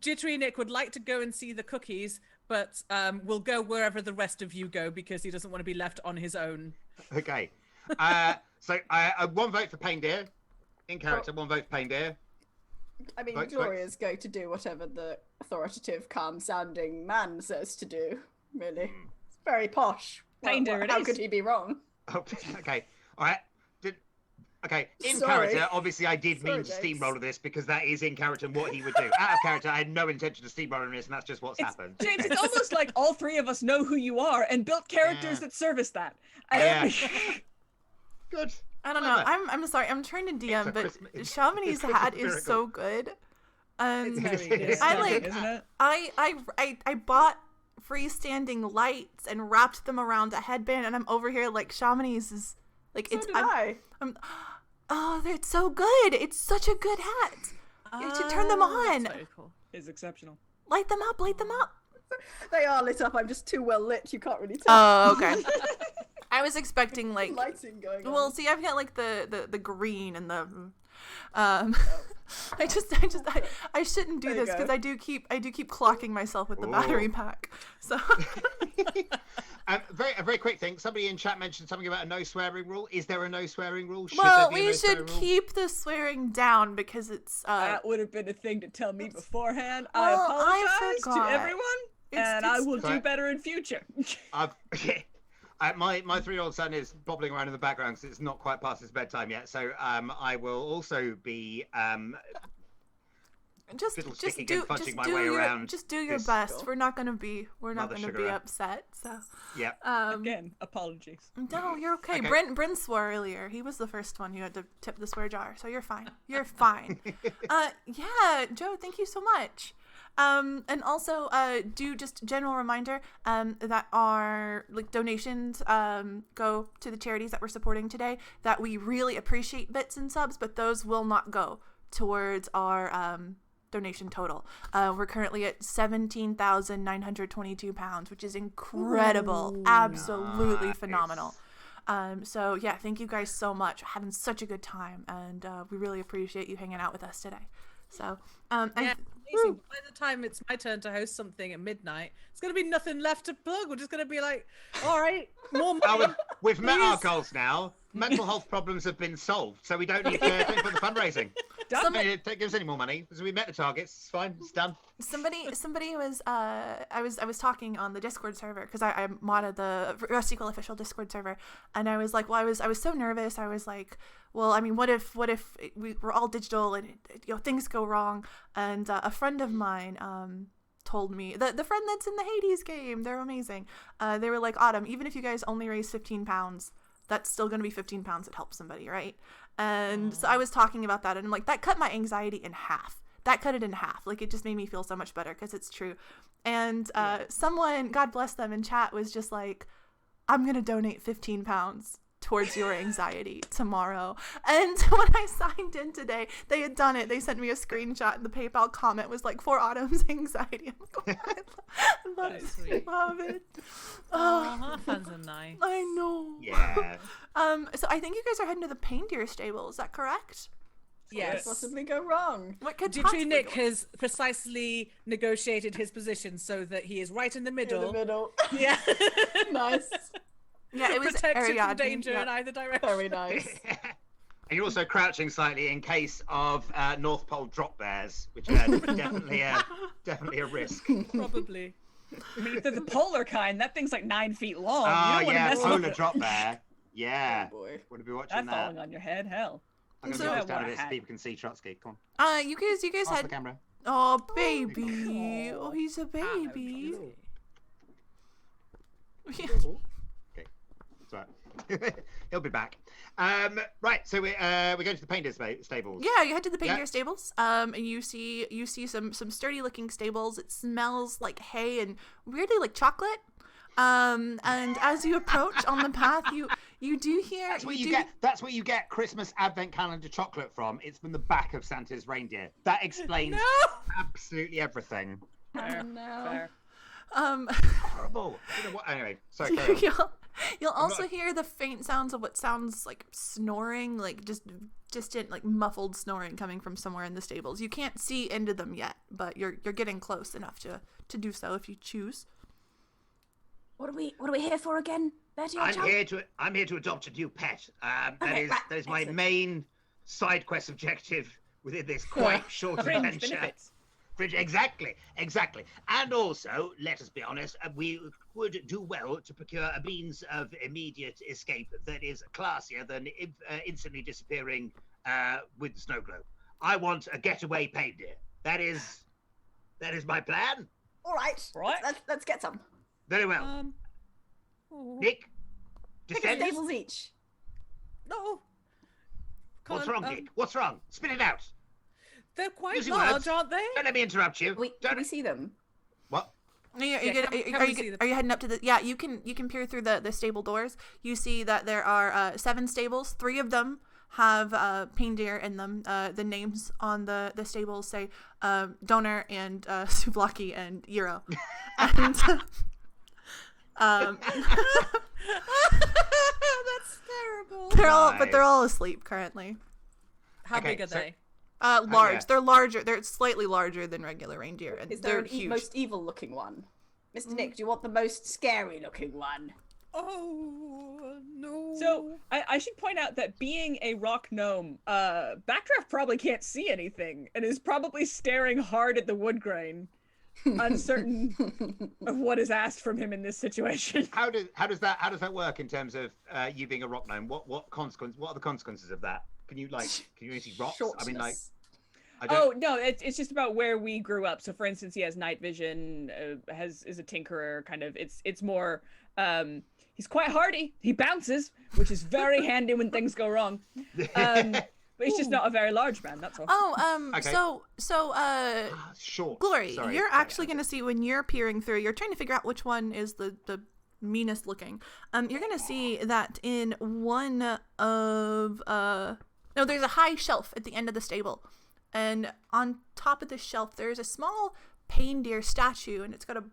Jittery Nick would like to go and see the cookies, but will go wherever the rest of you go because he doesn't want to be left on his own. Okay. So one vote for Reindeer. In character, one vote for Reindeer. I mean, Gloria's going to do whatever the authoritative, calm-sounding man says to do, really. It's very posh. How could he be wrong? Oh, okay. All right. Okay, in Sorry. character, obviously I did mean to steamroller this because that is in character and what he would do. Out of character, I had no intention of steamrolling this, and that's just what's happened. James, it's almost like all three of us know who you are and built characters that service that. Good. I don't know. I'm sorry. I'm trying to DM, but Shamini's hat is so good. It's very good. Isn't it? I bought freestanding lights and wrapped them around a headband, and I'm over here like Shamini's is like So did I. Oh, it's so good. It's such a good hat. You should turn them on. That's very cool. It's exceptional. Light them up. Light them up. They are lit up. I'm just too well lit. You can't really tell. Oh, okay. I was expecting like Lighting going on. Well, see, I've got like the green and the I shouldn't do this because I do keep clocking myself with the battery pack. So a very quick thing. Somebody in chat mentioned something about a no swearing rule. Is there a no swearing rule? We should keep the swearing down because it's that would have been a thing to tell me beforehand. Well, I apologize forgot. to everyone, and I will do better in future. My 3-year-old son is bobbling around in the background because it's not quite past his bedtime yet. So I will also be just do your best. We're not gonna be upset. So yeah. Again, apologies. No, you're okay. Bryn swore earlier. He was the first one who had to tip the swear jar, so you're fine. You're fine. Yeah, Joe, thank you so much. And also, do just general reminder, that our donations, go to the charities that we're supporting today, that we really appreciate bits and subs, but those will not go towards our, donation total. We're currently at £17,922, which is incredible. Ooh, absolutely phenomenal. So yeah, thank you guys so much. We're having such a good time, and, we really appreciate you hanging out with us today. So, by the time it's my turn to host something at midnight, it's going to be nothing left to plug. We're just going to be like, all right, more money. We've met our goals now. Mental health problems have been solved, so we don't need to think about the fundraising. Don't give us any more money. So we met the targets. It's fine. It's done. Somebody was I was talking on the Discord server because I modded the Rusty Quill official Discord server, and I was like, well, I was so nervous. I was like, well, I mean, what if we're all digital and things go wrong? And a friend of mine told me the friend that's in the Hades game, they're amazing. They were like, Autumn, even if you guys only raise £15, that's still going to be £15 that helps somebody, right? And so I was talking about that, and I'm like, that cut my anxiety in half. That cut it in half. Like, it just made me feel so much better because it's true. And someone, God bless them, in chat was just like, I'm going to donate £15 towards your anxiety tomorrow. And when I signed in today, they had done it. They sent me a screenshot, and the PayPal comment was like, for Autumn's anxiety. I'm like, oh, I love it. Oh, fans are nice. I know. Yeah. So I think you guys are heading to the reindeer stable. Is that correct? Yes. Possibly go wrong. What could Dmitri possibly Nick go- has precisely negotiated his position so that he is right in the middle. In the middle. Yeah. Nice. Yeah, it was Protected from Ariadne. danger Yeah. in either direction. Very nice. And you're also crouching slightly in case of North Pole drop bears, which are definitely a risk. Probably. I mean, if they're the polar kind, that thing's like 9 feet long. Oh, you don't want to yeah, mess polar with it. drop bear. Yeah. Oh boy. Want to be watching That's that? falling on your head, hell. I'm going So- to put this What down a a bit so hat. people can see Trotsky. Come on, You guys pass the had. camera. Oh, baby. Oh, he's a baby. Yeah. Okay, that's right. He'll be back. Right, so we're going to the painter stables. Yeah, you head to the Yeah. painter stables. And you see some sturdy looking stables. It smells like hay and weirdly like chocolate. And as you approach on the path, you do hear. That's what you you do- get. That's what you get Christmas advent calendar chocolate from. It's from the back of Santa's reindeer. That explains absolutely everything. Fair, no. fair. Horrible. You know what? Anyway, sorry. Carry on. You'll also not- hear the faint sounds of what sounds like snoring, like just distant, like muffled snoring coming from somewhere in the stables. You can't see into them yet, but you're getting close enough to do so if you choose. What are we here for again, Betty? I'm here to adopt a new pet. That Okay, is right, that is my excellent. main side quest objective within this quite short Fringe adventure. benefits. Exactly. And also, let us be honest, we would do well to procure a means of immediate escape that is classier than instantly disappearing with the snow globe. I want a getaway reindeer. That is my plan. All right. Right. Let's get some. Very well. Nick, Pick a descend. stables each. No. What's Can't, wrong, Nick? What's wrong? Spit it out. They're quite Use your large, words. aren't they? Don't let me interrupt you. Can Don't. we see them? What? Are you Yeah, can we see them? are you heading up to the? Yeah, you can peer through the stable doors. You see that there are 7 stables. 3 of them have reindeer in them. The names on the stables say Donor and Souvlaki and Euro. And, That's terrible. they're all asleep currently. How Okay, big are so- they? Large. yeah. They're larger. They're slightly larger than regular reindeer, and Is there they're an huge. most evil-looking one? Mr. Nick, do you want the most scary-looking one? Oh no. So I should point out that being a rock gnome, Backdraft probably can't see anything and is probably staring hard at the wood grain, uncertain of what is asked from him in this situation. How does that work in terms of you being a rock gnome? What are the consequences of that? Can you only see rocks? I mean, like, Shortness. I don't. Oh no, it's just about where we grew up. So for instance, he has night vision, is a tinkerer, kind of. It's more. He's quite hardy. He bounces, which is very handy when things go wrong. But he's just not a very large man. That's all. Oh, Okay. so Short. Glory, Sorry. you're actually going to see when you're peering through, you're trying to figure out which one is the meanest looking. You're going to see that in one of, no, there's a high shelf at the end of the stable. And on top of the shelf, there's a small reindeer statue, and it's got a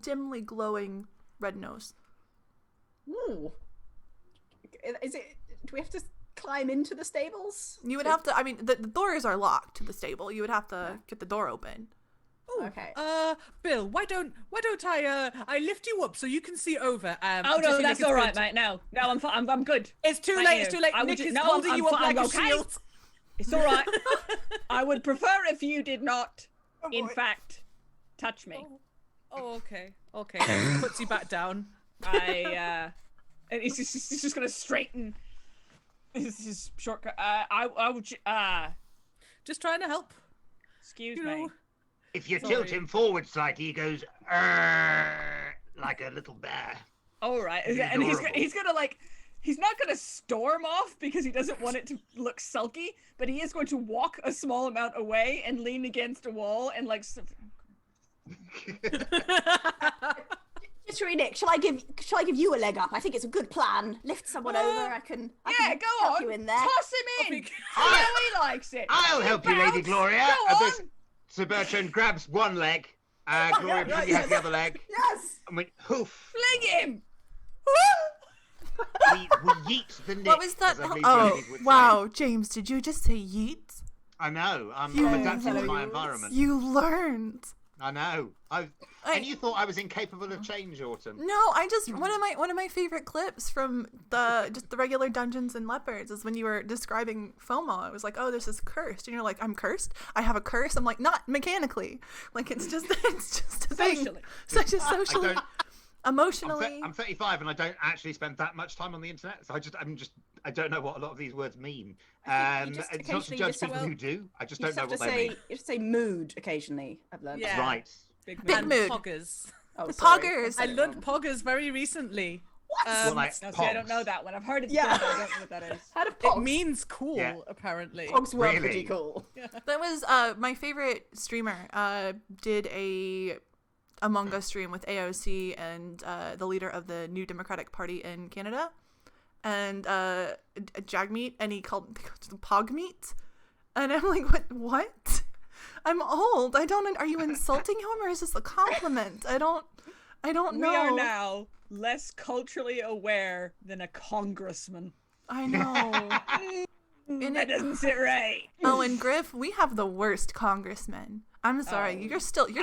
dimly glowing red nose. Ooh. Is it? Do we have to climb into the stables? You would have to, I mean, the doors are locked to the stable. You would have to get the door open. Ooh, Okay. Bill, why don't I lift you up so you can see over? Oh just no, so that's Nick is all right, good. mate. No, I'm fine. I'm good. It's too Thank late. you. It's too late. I would Nick ju- is no, holding I'm you up fine, like a okay? shield. It's all right. I would prefer if you did not, in boy. fact, touch me. Oh, okay. Okay. Puts you back down. And he's just gonna straighten his shortcut. I would. Just trying to help. Excuse You me. know. If you Sorry. tilt him forward slightly, he goes like a little bear. All right, It's and he's adorable. gonna like. He's not gonna storm off because he doesn't want it to look sulky, but he is going to walk a small amount away and lean against a wall and like. Literally, Nick, shall I give you a leg up? I think it's a good plan. Lift someone over. I can Yeah, go help on. you in there. Toss him in. Okay. I know he likes it. I'll help you, Lady Bounce. Gloria. Go This- on. Sir Bertrand grabs one leg. Gloria yeah, has the other leg. Yes. I mean, hoof. Fling him. we yeet the nick. What was that? as I believe Oh, Japanese would say. wow, James, did you just say yeet? I know. I'm You- adapting to my environment. You learned. I know. And you thought I was incapable of change, Autumn. No, I just one of my favorite clips from the regular Dungeons and Leopards is when you were describing FOMO. It was like, oh, this is cursed, and you're like, I'm cursed. I have a curse. I'm like, not mechanically. Like it's just a thing. Socially. Such a socially, emotionally. I'm 35 and I don't actually spend that much time on the internet, so I don't know what a lot of these words mean. You just It's not to occasionally judge just say, people well, who do. I just You don't just know have what to they say, mean. you have to say mood occasionally. I've learned. Yeah. Right. Big Big mood. mood. Poggers. Oh, sorry. Poggers. I learned poggers very recently. What? Well, like No, see, I don't pogs. know that one. I've heard it Yeah. before, but I don't know what that is. How do It pogs? means cool, Yeah. apparently. Pogs were Really? pretty cool. That was my favorite streamer. Did a Among Us stream with AOC and the leader of the New Democratic Party in Canada, and Jagmeet, and he called it Pogmeat, and I'm like, what? I'm old. I don't. Are you insulting him or is this a compliment? I don't know. We are now less culturally aware than a congressman. I know. And That doesn't sit right. Oh, and Gryph, we have the worst congressmen. I'm sorry. You're stuck No, in do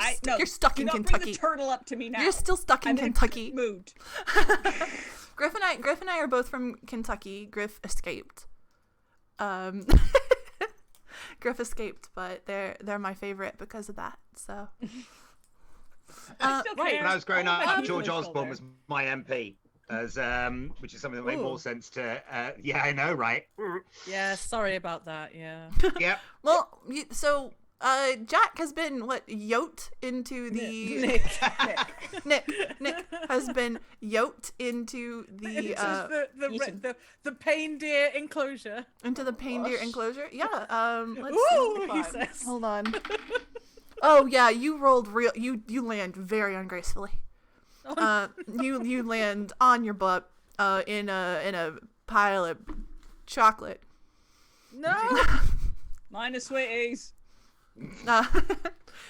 not Kentucky. bring the turtle up to me now. You're still stuck in I'm in a Kentucky. good mood. Gryph and I are both from Kentucky. Gryph escaped. Gryph escaped, but they're my favorite because of that. So. Still When care. I was growing All my up, people George are still Osborne there. was my MP, as which is something that made Ooh. more sense to. Yeah, I know, right? Yeah, sorry about that. Yeah. Yep. Well, Jack has been yoked into the Nick has been yoked into the It's just the pain deer enclosure. into the reindeer enclosure. Yeah. Let's Ooh, see. he says. Hold on. Oh yeah, you rolled real. You land very ungracefully. You land on your butt in a pile of chocolate. No. Minus sweeties.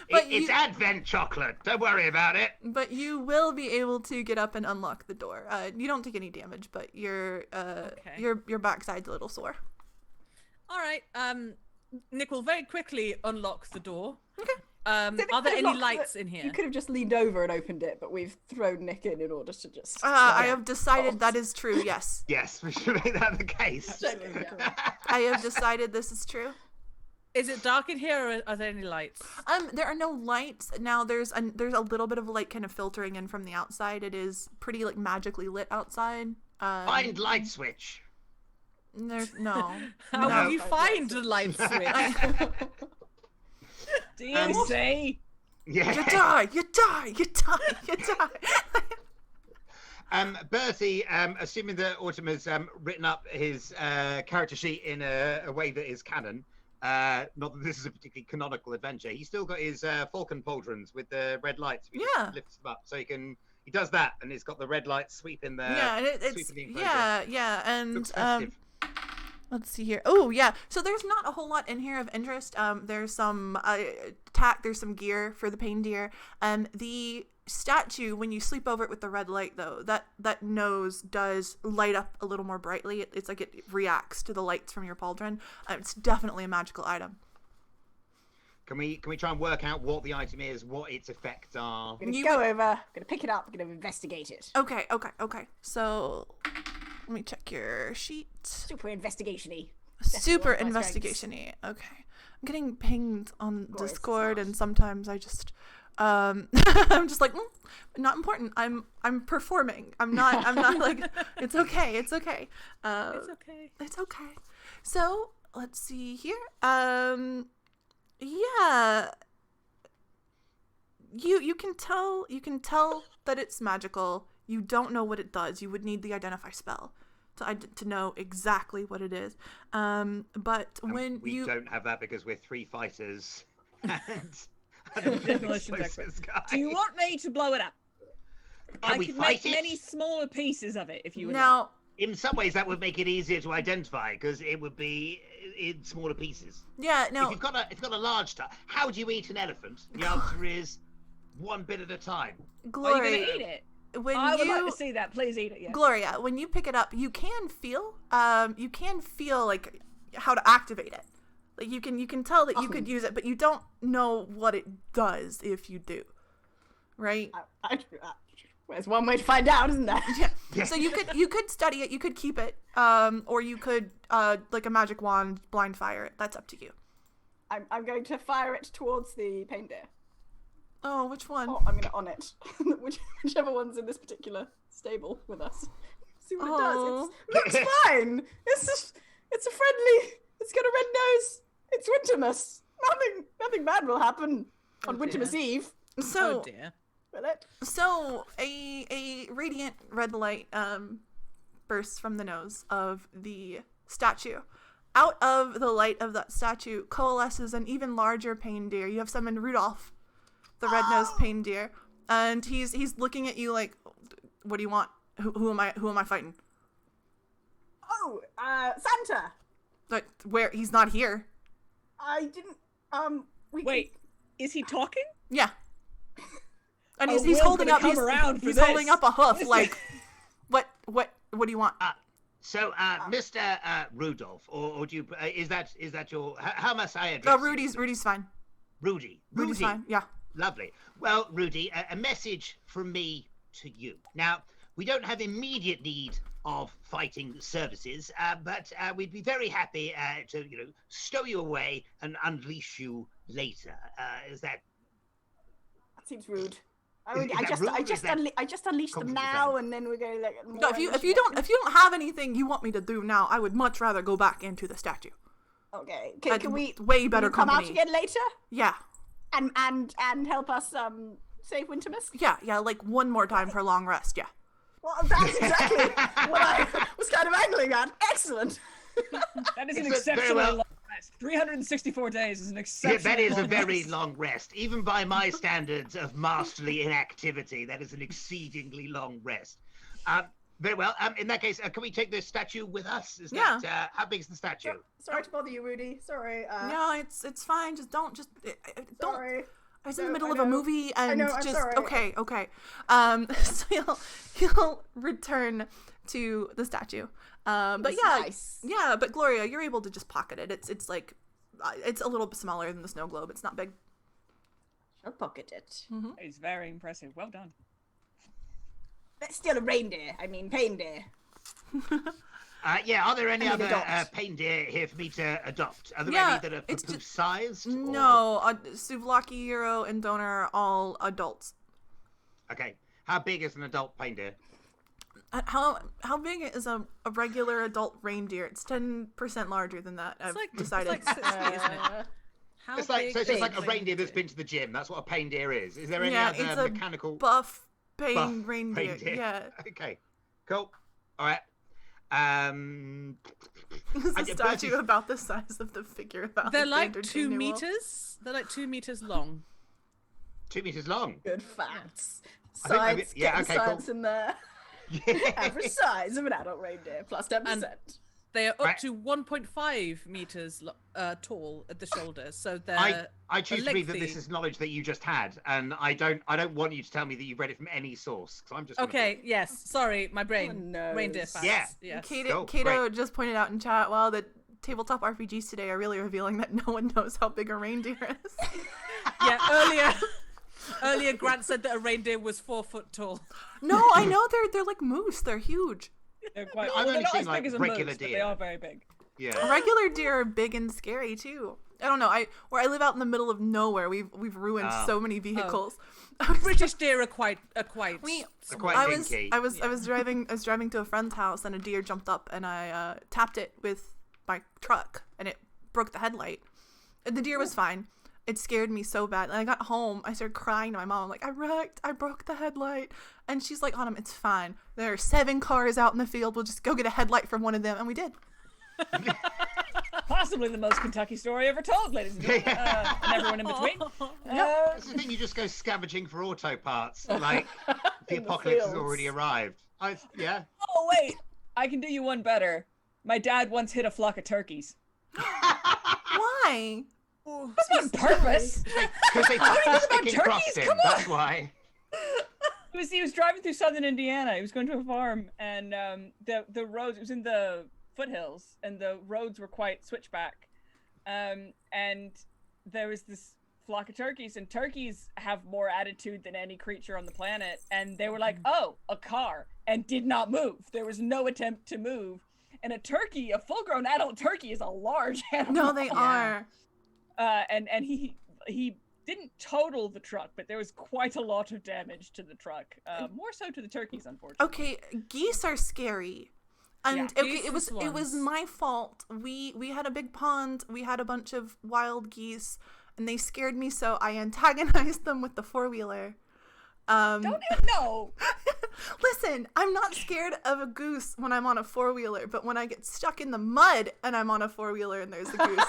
It's Advent chocolate. Don't worry about it. But you will be able to get up and unlock the door. You don't take any damage, but your backside's a little sore. All right. Nick will very quickly unlock the door. Okay. Are there any lights in here? You could have just leaned over and opened it, but we've thrown Nick in order to just. I have decided that is true. Yes, Yes, we should make that the case. I have decided this is true. Is it dark in here, or are there any lights? There are no lights now. There's a little bit of light kind of filtering in from the outside. It is pretty magically lit outside. Find light switch. There's no. How No. will you find a light switch? Do you see? Yeah. You die. You die. You die. You die. Bertie, assuming that Autumn has written up his character sheet in a way that is canon, not that this is a particularly canonical adventure, he's still got his falcon pauldrons with the red lights. He just Yeah. lifts them up, so he does that, and it's got the red lights sweeping the Yeah, and it's sweeping the enclosure. yeah, and Looks festive. let's see here. Oh yeah, so there's not a whole lot in here of interest. There's some there's some gear for the pain deer. The statue, when you sleep over it with the red light, though, that nose does light up a little more brightly. It's like it reacts to the lights from your pauldron. It's definitely a magical item. Can we try and work out what the item is, what its effects are? I'm gonna go over. I'm gonna pick it up. I'm gonna investigate it. Okay. So let me check your sheet. Super investigation-y. Super one of my investigation-y. Okay. I'm getting pinged on Glorious Discord, stuff. and sometimes I just I'm just like, not important. I'm performing. I'm not like, it's okay. It's okay. It's okay. It's okay. So let's see here. Yeah. You can tell that it's magical. You don't know what it does. You would need the identify spell to know exactly what it is. But when We you don't have that because we're 3 fighters and Demolition explosives guy. Do you want me to blow it up? Can I we could fight make it? many smaller pieces of it if you would. now In some ways, that would make it easier to identify because it would be in smaller pieces. yeah If no you've got a large how do you eat an elephant? The answer is one bit at a time. Like. Are glory. you gonna eat it? when I would you like to see that. Please eat it. Yeah. Gloria, when you pick it up, you can feel like how to activate it. Like you can tell that you could use it, but you don't know what it does if you do. Right? There's one way to find out, isn't there? Yeah. So you could study it, you could keep it, or you could like a magic wand blind fire it. That's up to you. I'm going to fire it towards the pain deer. Oh, which one? Oh, I'm going to on it. Whichever one's in this particular stable with us. See what it does. It looks fine. It's a friendly. It's got a red nose. It's Wintermas. Nothing bad will happen on Wintermas Eve. So, oh dear. Will it? So a radiant red light bursts from the nose of the statue. Out of the light of that statue coalesces an even larger pain deer. You have summoned Rudolph, the red-nosed pain deer, and he's looking at you like, "What do you want? Who am I fighting?" Oh, Santa. Like, where? He's not here. I didn't. Wait, is he talking? Yeah. And Oh, he's Will's holding gonna up. come around for He's this. holding up a hoof. Like, what do you want? So, Mr. Rudolph, or do you? Is that your? How must I address? Oh, Rudy's fine. Rudy. Rudy's fine. Yeah. Lovely. Well, Rudy, a message from me to you. Now, we don't have immediate need of fighting services, but we'd be very happy to, stow you away and unleash you later. Is that? That seems rude. I just unleashed them now, and then we're going like. No, if you don't have anything you want me to do now, I would much rather go back into the statue. Okay. Can we? Way better come company. out again later? Yeah. And help us save Wintermas? Yeah, like one more time for a long rest. Yeah. Well, that's exactly what I was kind of angling at. Excellent. That is an Very exceptionally well. long rest. 364 days is an exceptionally that is a long very rest. long rest. Even by my standards of masterly inactivity, that is an exceedingly long rest. Very well. In that case, can we take the statue with us? How big is the statue? Sorry to bother you, Rudy. Sorry. No, it's fine. Just don't. Sorry. I was in the No, middle I of a know. movie, and I know, I'm just sorry. okay. So you'll return to the statue. But That's yeah, nice. yeah. But Gloria, you're able to just pocket it. It's like it's a little bit smaller than the snow globe. It's not big. I'll pocket it. It's very impressive. Well done. That's still a reindeer. I mean, pain deer. Are there any I mean, other adopt. pain deer here for me to adopt? Are there Yeah, any that are it's papoose sized? No, Souvlaki, Euro, and Donor are all adults. Okay. How big is an adult pain deer? How big is a regular adult reindeer? It's 10% larger than that. I've decided. It's like 60, isn't it? How It's like big so. It's just is like a a reindeer that's been to the gym. That's what a pain deer is. Is there any Yeah, other it's a mechanical buff pain buff reindeer. reindeer? Yeah. Okay. Cool. All right. Is the Bertie's- statue about the size of the figure about They're the like standard 2 renewal? meters. They're like 2 meters long. 2 meters long. Good facts. I think maybe- Science, yeah, getting okay, cool. science in there. Average size of an adult reindeer, plus 10%. They are up Right. to 1.5 meters tall at the shoulders. So they're I choose to believe that this lengthy. is knowledge that you just had, and I don't want you to tell me that you've read it from any source, because I'm just gonna Okay, yes. Sorry, my brain. Oh, no. Reindeer facts. Yeah. Yes. Kato great. just pointed out in chat, wow, the tabletop RPGs today are really revealing that no one knows how big a reindeer is. Yeah, earlier Grant said that a reindeer was 4 foot tall. No, I know they're like moose. They're huge. They're quite. I've Well, they're only not seen, as like, big as a regular moose, but they deer. are very big. Yeah. Regular deer are big and scary too. I don't know. Where I live out in the middle of nowhere, we've ruined Oh. so many vehicles. British deer are quite. They're quite I was dinky. I was driving to a friend's house, and a deer jumped up, and I tapped it with my truck, and it broke the headlight. And the deer was fine. It scared me so bad. And I got home, I started crying to my mom. I'm like, I wrecked. I broke the headlight. And she's like, Autumn, it's fine. There are 7 cars out in the field. We'll just go get a headlight from one of them. And we did. Possibly the most Kentucky story ever told, ladies and gentlemen, and everyone in between. That's the thing, you just go scavenging for auto parts, like the In the apocalypse has fields. already arrived. Yeah. Oh wait, I can do you one better. My dad once hit a flock of turkeys. Why? That's on purpose. Because they put the about sticking turkeys? cross in, Come on. that's why. He was driving through southern Indiana. He was going to a farm, and the roads. It was in the foothills, and the roads were quite switchback. And there was this flock of turkeys, and turkeys have more attitude than any creature on the planet. And they were like, "Oh, a car," and did not move. There was no attempt to move. And a turkey, a full-grown adult turkey, is a large animal. No, they are. And he didn't total the truck, but there was quite a lot of damage to the truck. More so to the turkeys, unfortunately. Okay, geese are scary. And it was my fault. We had a big pond. We had a bunch of wild geese, and they scared me, so I antagonized them with the four-wheeler. Don't even know. Listen, I'm not scared of a goose when I'm on a four-wheeler, but when I get stuck in the mud and I'm on a four-wheeler and there's a goose,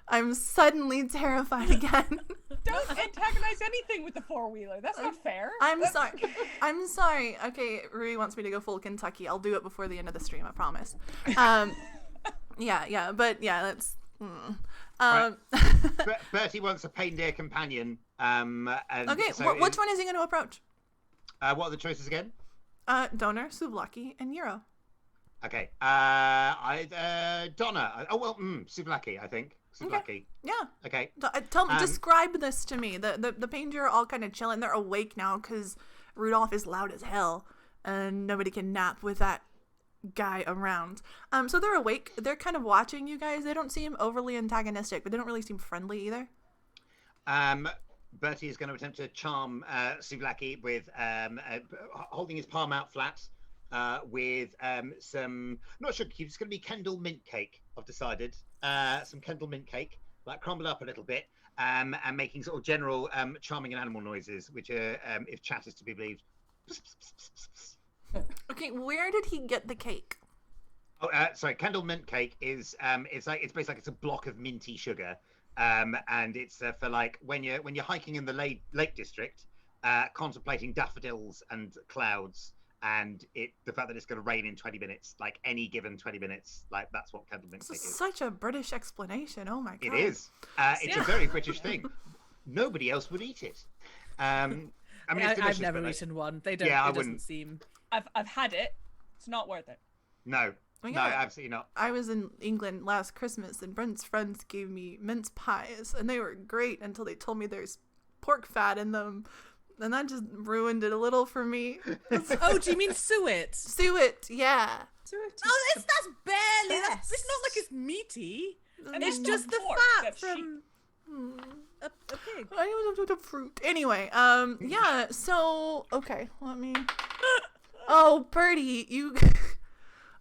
I'm suddenly terrified again. Don't antagonize anything with the four-wheeler. That's not fair. I'm sorry. Okay, Rui wants me to go full Kentucky. I'll do it before the end of the stream, I promise. Yeah, but yeah, that's... Right. Bertie wants a reindeer companion. And okay, so which one is he going to approach? What are the choices again? Donor, Souvlaki, and Euro. Okay. Donna. Souvlaki, I think. Souvlaki. Okay. Yeah. Okay. Describe this to me. The reindeer are all kind of chilling. They're awake now because Rudolph is loud as hell, and nobody can nap with that guy around. So they're awake. They're kind of watching you guys. They don't seem overly antagonistic, but they don't really seem friendly either. Bertie is going to attempt to charm Souvlaki with holding his palm out flat with some, not sugar cubes, it's going to be Kendall mint cake, I've decided. Some Kendall mint cake, like crumbled up a little bit, and making sort of general charming and animal noises, which are, if chat is to be believed. Okay, where did he get the cake? Oh, sorry, Kendall mint cake is it's basically like it's a block of minty sugar. And it's for like when you're hiking in the Lake District, contemplating daffodils and clouds, and the fact that it's going to rain in 20 minutes, like any given 20 minutes, like that's what Kendall mint cake is. Such a British explanation. Oh my god. It is. It's a very British thing. Nobody else would eat it. I mean, I've never eaten one. They don't. Yeah, it doesn't seem. I've had it. It's not worth it. No. Oh, yeah. No, absolutely not. I was in England last Christmas, and Brent's friends gave me mince pies, and they were great until they told me there's pork fat in them, and that just ruined it a little for me. Oh, do you mean suet? Suet, yeah. Suet. Oh, that's barely. It's not like it's meaty. And it's just the fat from a pig. I was with the fruit. Anyway, yeah. So okay, let me. Oh, Birdie, you.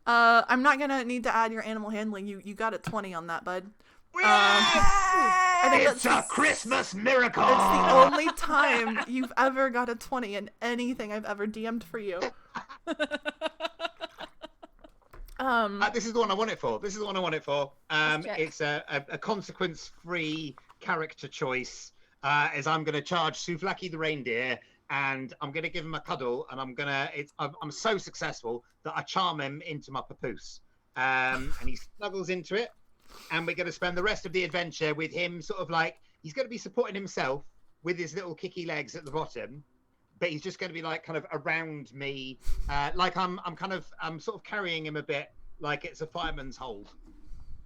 I'm not gonna need to add your animal handling. You got a 20 on that, bud. I think it's a Christmas miracle. It's the only time you've ever got a 20 in anything I've ever DM'd for you. This is the one I want it for. It's a consequence-free character choice. As I'm going to charge Souvlaki the reindeer, and I'm going to give him a cuddle, and I'm so successful that I charm him into my papoose. And he snuggles into it, and we're going to spend the rest of the adventure with him sort of like, he's going to be supporting himself with his little kicky legs at the bottom, but he's just going to be like kind of around me, like I'm sort of carrying him a bit like it's a fireman's hold,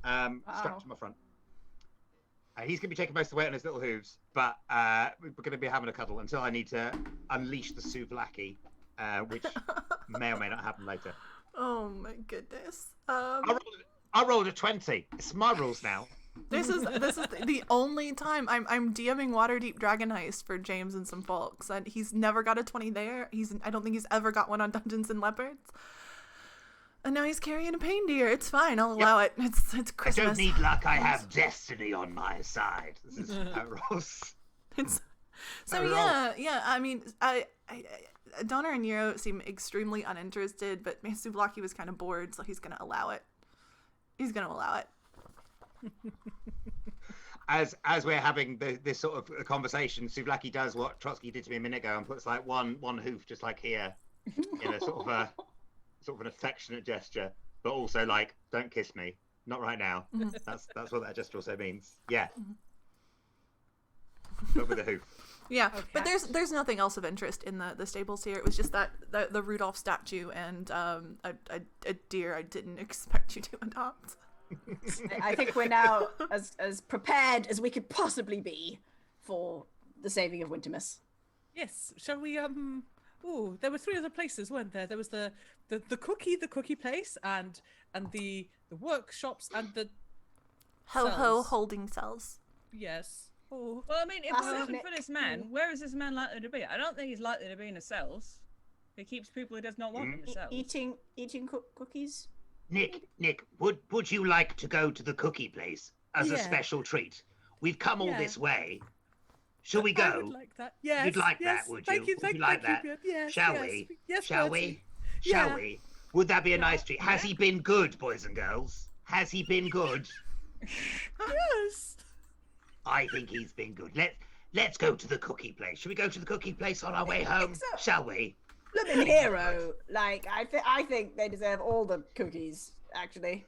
strapped to my front. He's going to be taking most of the weight on his little hooves, but we're going to be having a cuddle until I need to unleash the Souvlaki, which may or may not happen later. Oh my goodness. I rolled a 20. It's my rules now. This is the only time I'm DMing Waterdeep Dragon Heist for James and some folks, and he's never got a 20 there. I don't think he's ever got one on Dungeons and Leopards. And now he's carrying a reindeer. It's fine. I'll allow it. It's Christmas. I don't need luck. I have destiny on my side. This is how it rolls. Yeah. I mean, Donner and Nero seem extremely uninterested, but Souvlaki was kind of bored, so he's gonna allow it. As we're having this sort of conversation, Souvlaki does what Trotsky did to me a minute ago and puts like one hoof just like here in a sort of an affectionate gesture, but also like, don't kiss me, not right now. That's what that gesture also means. Yeah, but with a hoof. Yeah, Okay. but there's nothing else of interest in the stables here. It was just that the Rudolph statue and a deer I didn't expect you to adopt. I think we're now as prepared as we could possibly be for the saving of Wintermas. Yes. Shall we? Oh, there were 3 other places, weren't there? There was the cookie place, and the workshops and the Ho cells. holding cells. Yes. Oh. Well, I mean, if we're looking Nick. for this man, where is this man likely to be? I don't think he's likely to be in the cells. He keeps people he does not want in the cells. Eating cookies. Nick, would you like to go to the cookie place as a Yeah. special treat? We've come all Yeah. this way. Shall we I go? would like that. Yes. You'd like yes. that, would Thank you? you. Thank Would you like thank that? you. Yes. Shall yes. we? Yes. Shall Bertie. we? Shall Yeah. we? Would that be a nice treat? Has he been good, boys and girls? Has he been good? Yes. I think he's been good. Let's go to the cookie place. Should we go to the cookie place on our way home? so. Shall we? Blooming hero. Like I think they deserve all the cookies. Actually.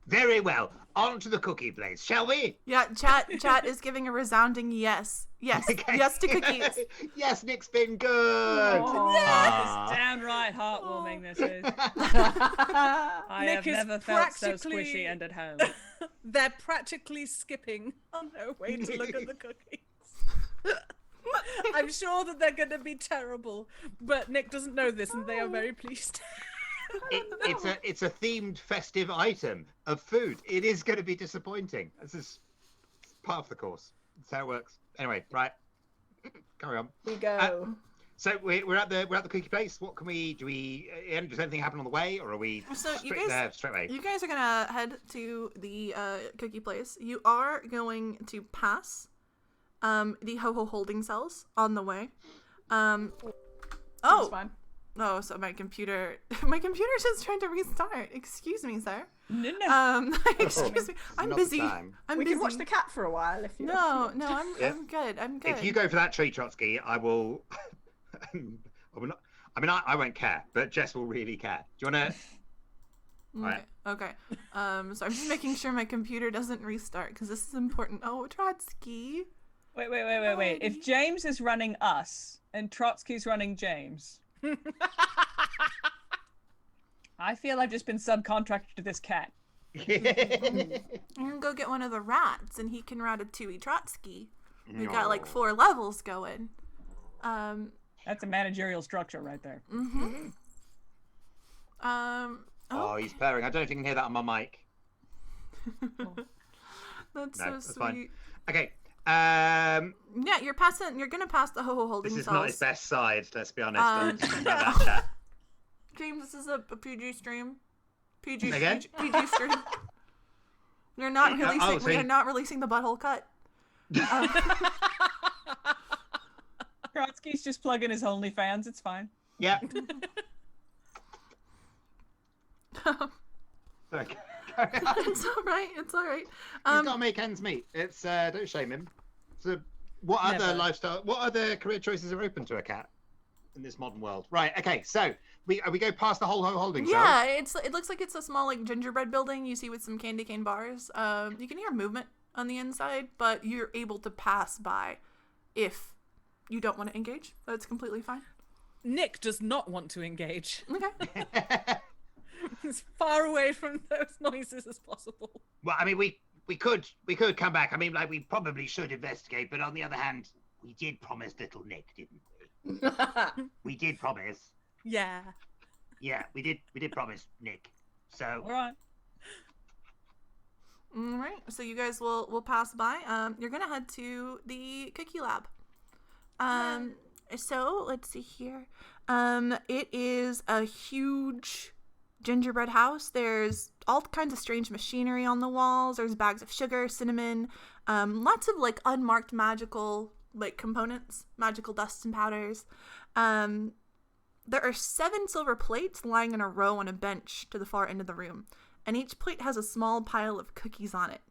Very well. On to the cookie place, shall we? Yeah, chat is giving a resounding yes. Yes. Okay. Yes to cookies. Yes, Nick's been good. It's downright heartwarming, this is. I Nick have is never felt so practically- squishy and at home. They're practically skipping on their way to look at the cookies. I'm sure that they're going to be terrible, but Nick doesn't know this, and they are very pleased. It's a themed festive item of food. It is going to be disappointing. This is part of the course. That's how it works. Anyway, right. Carry on. We go. So we're at the cookie place. What can we do? Does anything happen on the way, or are we So straight there straight away? You guys are gonna head to the cookie place. You are going to pass the ho holding cells on the way. It's Oh, fine. so my computer's just trying to restart. Excuse me, sir. No. Excuse me. I'm Not the busy. time. I'm We busy. can watch the cat for a while if you. No, I'm Yeah. I'm good. I'm good. If you go for that tree, Trotsky, I will. I will not. I mean, I won't care, but Jess will really care. Do you want to? Alright. Okay. So I'm just making sure my computer doesn't restart because this is important. Oh, Trotsky. Wait. If James is running us and Trotsky's running James, I feel I've just been subcontracted to this cat. I'm gonna go get one of the rats and he can ratatouille Trotsky. We've got like 4 levels going. That's a managerial structure right there. Oh, he's purring. I don't know if you can hear that on my mic. That's No, so that's sweet. fine. Okay. Yeah, you're gonna pass the ho holding This is cells. not his best side, let's be honest. Um, Don't about that chat. James, this is a PG stream. PG Again? PG stream. We're not releasing. so We you- are not releasing the butthole cut. Trotsky's just plugging his OnlyFans. It's fine. Yeah. Sorry. It's all right. It's all right. He's got to make ends meet. It's don't shame him. So, what other career choices are open to a cat in this modern world? Right. Okay. So we go past the whole holding cells. Yeah, it looks like it's a small like gingerbread building you see with some candy cane bars. You can hear movement on the inside, but you're able to pass by if you don't want to engage. That's completely fine. Nick does not want to engage. Okay. As far away from those noises as possible. Well, I mean, we could come back. I mean, like we probably should investigate, but on the other hand, we did promise little Nick, didn't we? We did promise. Yeah. Yeah, we did promise Nick. So All right. All right. So you guys will pass by. You're gonna head to the cookie lab. So let's see here. It is a huge gingerbread house. There's all kinds of strange machinery on the walls. There's bags of sugar, cinnamon, lots of like unmarked magical like components, magical dusts and powders. There are 7 silver plates lying in a row on a bench to the far end of the room, and each plate has a small pile of cookies on it,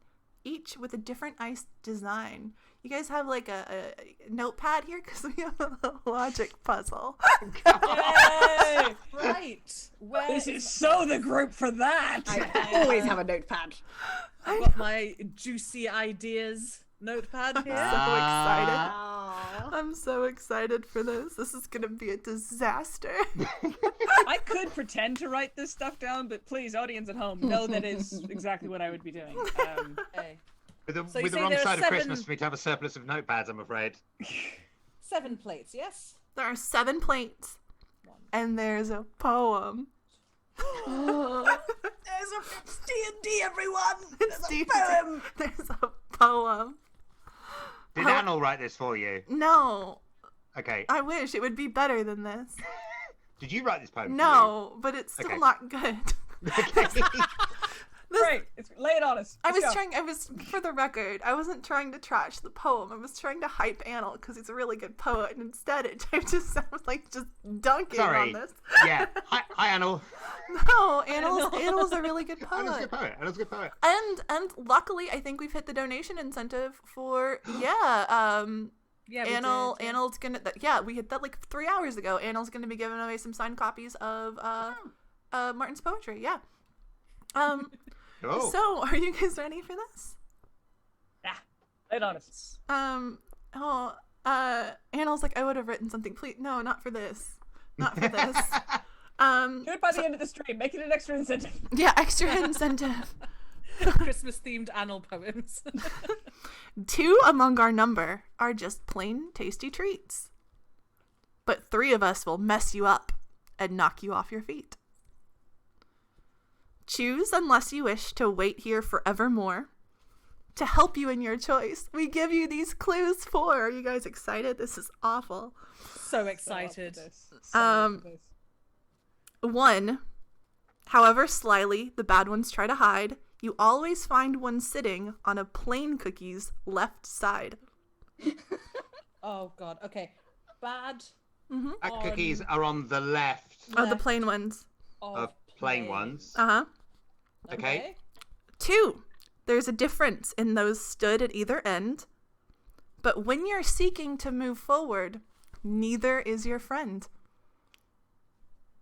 each with a different ice design. You guys have like a notepad here because we have a logic puzzle. Yay! Right. Where This is so the group for that. I always have a notepad. I've got my juicy ideas notepad here. So excited. Aw. I'm so excited for this. This is gonna be a disaster. I could pretend to write this stuff down, but please, audience at home, know that is exactly what I would be doing. Okay. With the, So you with the say wrong there are side of 7 Christmas for me to have a surplus of notepads, I'm afraid. 7 plates, yes? There are 7 plates, and there's a poem. It's D&D, everyone. There's a D&D. poem. There's a poem. Did Anil write this for you? No, Okay. I wish it would be better than this. Did you write this poem? No, but it's still Okay. not good. Okay. Great, lay it on us. I Let's was go. for the record, I wasn't trying to trash the poem. I was trying to hype Anil because he's a really good poet, and instead I just sounds like just dunking Sorry. on this. Yeah. Hi, Anil. No, Anil's a really good Anil's a poet. good poet. Anil's a good poet. And luckily, I think we've hit the donation incentive for yeah. Yeah, we Anil, did, yeah. Anil's gonna we hit that like 3 hours ago. Anil's gonna be giving away some signed copies of Martin's poetry. Yeah. Oh. So are you guys ready for this? Yeah, lay it on us. Anil's like, I would have written something. Please, no, not for this. Not for this. Do it by the end of the stream. Make it an extra incentive. Yeah, extra incentive. Christmas-themed annual poems. 2 among our number are just plain tasty treats. But 3 of us will mess you up and knock you off your feet. Choose unless you wish to wait here forevermore. To help you in your choice, we give you these clues for. Are you guys excited? This is awful. So excited. 1. However slyly the bad ones try to hide, you always find one sitting on a plain cookie's left side. Oh god. Okay. Bad. Cookies are on the left Oh, the plain ones. of plain ones. Uh-huh. Okay. 2. There's a difference in those stood at either end. But when you're seeking to move forward, neither is your friend.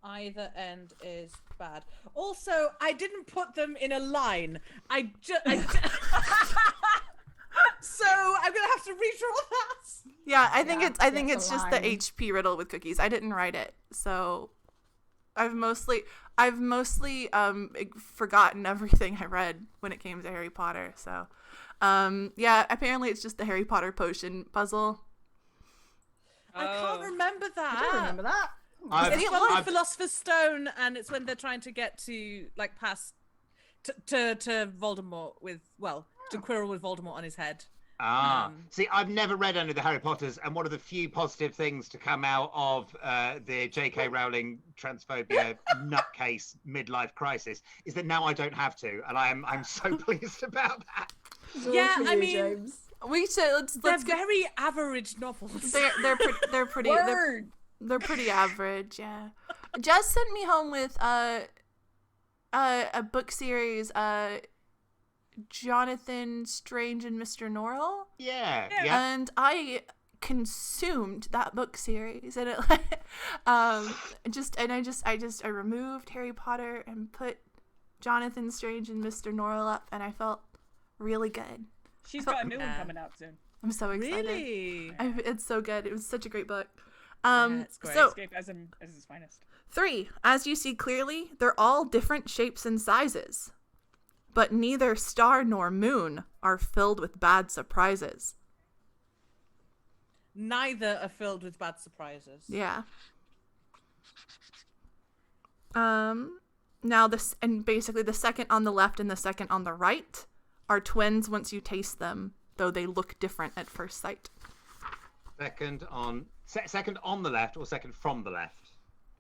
Either end is bad. Also, I didn't put them in a line. So I'm gonna have to redraw that. Yeah, I think Yeah, it's just the line. HP riddle with cookies. I didn't write it, so I've mostly forgotten everything I read when it came to Harry Potter. So, yeah, apparently it's just the Harry Potter potion puzzle. I can't remember that. I don't remember that. It's from the Philosopher's Stone, and it's when they're trying to get to like past to Voldemort with to Quirrell with Voldemort on his head. See, I've never read any of the Harry Potters, and one of the few positive things to come out of the J.K. Rowling transphobia nutcase midlife crisis is that now I don't have to, and I'm so pleased about that. Yeah, For I you, mean, James. We should let's they're get, very average novels. they're pretty they're pretty average. Yeah, Jess sent me home with a book series. Jonathan Strange and Mr. Norrell. Yeah. And I consumed that book series, and it I removed Harry Potter and put Jonathan Strange and Mr. Norrell up, and I felt really good. She's got a new one coming out soon. I'm so excited. Really? It's so good. It was such a great book. It's great. So Escape as his finest. 3, as you see clearly, they're all different shapes and sizes. But neither star nor moon are filled with bad surprises. Neither are filled with bad surprises. Yeah. Now this, and basically the second on the left and the second on the right are twins once you taste them, though they look different at first sight. Second on the left or second from the left?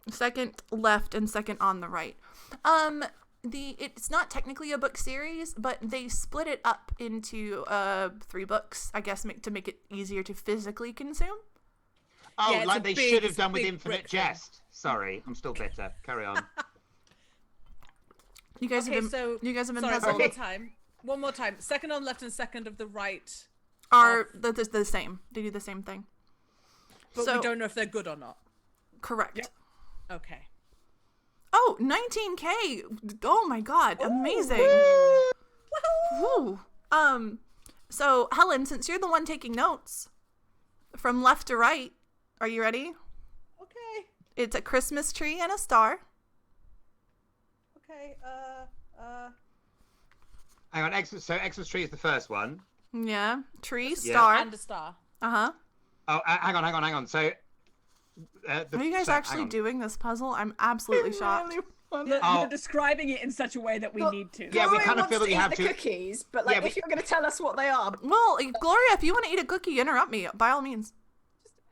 Second left and second on the right. It's not technically a book series, but they split it up into 3 books, I guess, to make it easier to physically consume. Oh, Yeah, like they it's a should have done with big Infinite brick thing. Jest. Sorry, I'm still bitter. Carry on. You guys Okay, have been so puzzled. one more time. Second on left and second of the right. Are the same. They do the same thing. But So- we don't know if they're good or not. Correct. Yep. Okay. Oh, 19K. Oh my god, amazing. Woo. So, Helen, since you're the one taking notes, from left to right, are you ready? Okay. It's a Christmas tree and a star. Okay. Hang on, Xmas tree is the first one. Yeah. Tree, Yeah. star. And a star. Uh-huh. Oh, hang on. So, Are you guys actually doing this puzzle? I'm absolutely shocked. You're describing it in such a way that we need to. Yeah, we Gloria kind of feel wants that you have eat to. the cookies, but like, Yeah, if you're going to tell us what they are, Well, Gloria, if you want to eat a cookie, interrupt me, by all means.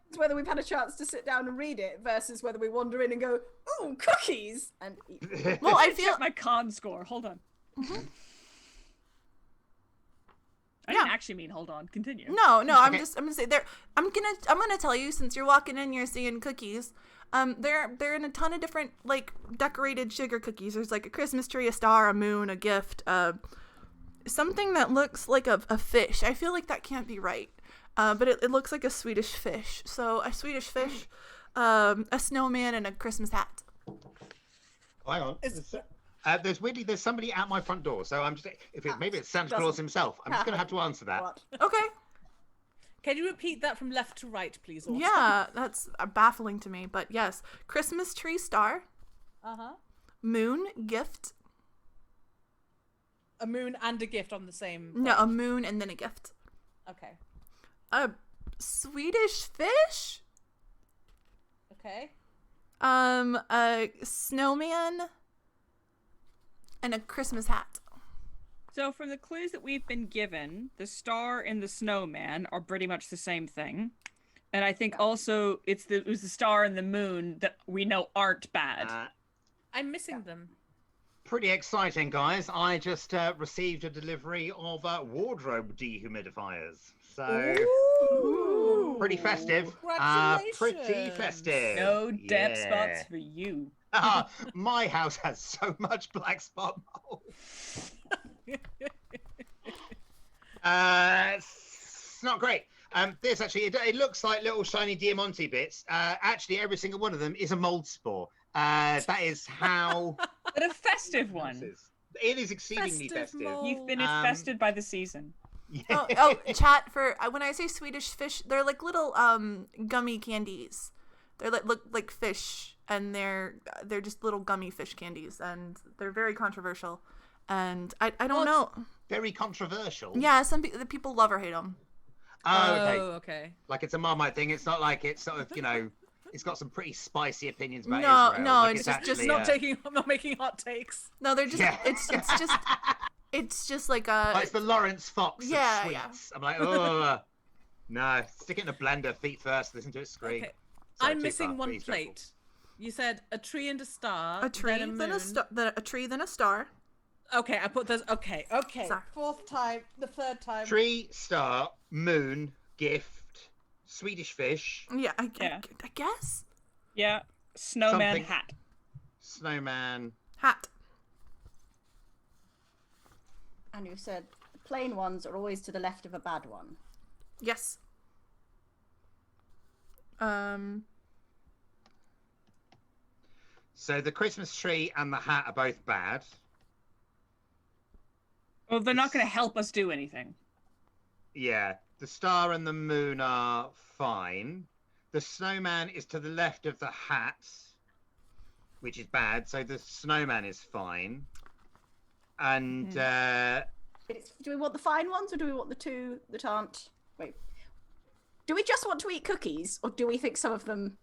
it's whether we've had a chance to sit down and read it versus whether we wander in and go, "Ooh, cookies!" and eat. Well, I feel... Check my con score. Hold on. Mm-hmm. I didn't actually mean hold on. Continue. No, I'm Okay. gonna say I'm gonna tell you, since you're walking in, you're seeing cookies. They're in a ton of different, like, decorated sugar cookies. There's like a Christmas tree, a star, a moon, a gift, something that looks like a fish. I feel like that can't be right. But it looks like a Swedish fish. So a Swedish fish, a snowman, and a Christmas hat. Hang on. There's somebody at my front door, so I'm just maybe it's Santa Claus himself. I'm just gonna have to answer that. What? Okay. Can you repeat that from left to right, please? Also? Yeah, that's baffling to me, but yes. Christmas tree, star, moon, gift. A moon and a gift on the same. No, a moon and then a gift. Okay. A Swedish fish. Okay. A snowman and a Christmas hat. So from the clues that we've been given, the star and the snowman are pretty much the same thing. And I think also it was the star and the moon that we know aren't bad. I'm missing them. Pretty exciting, guys. I just received a delivery of wardrobe dehumidifiers. So, pretty festive. Pretty festive. No damp Yeah. spots for you. My house has so much black spot mold. It's not great. This actually, it looks like little shiny Diamante bits. Actually, every single one of them is a mold spore. That is how. But a festive one. It is exceedingly Festive festive. mold. You've been infested by the season. Oh, chat for when I say Swedish fish, they're like little gummy candies. They're look like fish, and they're just little gummy fish candies, and they're very controversial. And I don't know. Very controversial. Yeah, the people love or hate them. Oh, okay. Okay. Like it's a Marmite thing. It's not like it's sort of, it's got some pretty spicy opinions about No, Israel. no, Like, it's actually, I'm not making hot takes. No, they're just Yeah. it's just like a. It's the Lawrence Fox of Yeah, sweets. yeah. I'm like, oh no, stick it in a blender, feet first, listen to it scream. Okay. Sorry, I'm too missing far, one pretty plate. You said a tree and a star. A tree, then then moon. a tree, then a star. Okay, I put those. Okay. Sorry. Fourth time, the third time. Tree, star, moon, gift, Swedish fish, Yeah, I guess. Yeah. Snowman Something- hat. snowman. Hat. And you said the plain ones are always to the left of a bad one. Yes. So the Christmas tree and the hat are both bad. Well, they're not going to help us do anything. Yeah, the star and the moon are fine. The snowman is to the left of the hat, which is bad. So the snowman is fine. And Do we want the fine ones or do we want the two that aren't? Wait. Do we just want to eat cookies or do we think some of them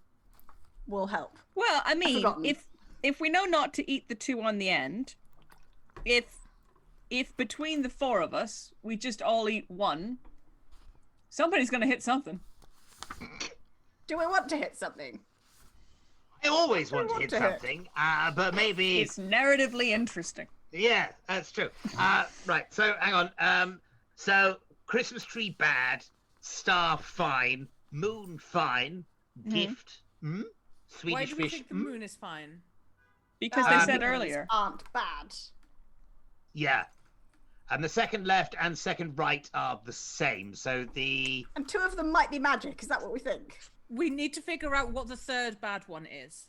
will help? Well, I mean, forgotten. if we know not to eat the two on the end, if between the four of us we just all eat one, somebody's going to hit something. Do we want to hit something? I always want to want hit to hit. something, but maybe It's narratively interesting. yeah, that's true. Right, so hang on. So Christmas tree bad, star fine, moon fine, gift, Swedish Why do we fish. think the moon is fine? Because Um, they said Moons earlier. aren't bad. Yeah, and the second left and second right are the same. So the And two of them might be magic. Is that what we think? We need to figure out what the third bad one is.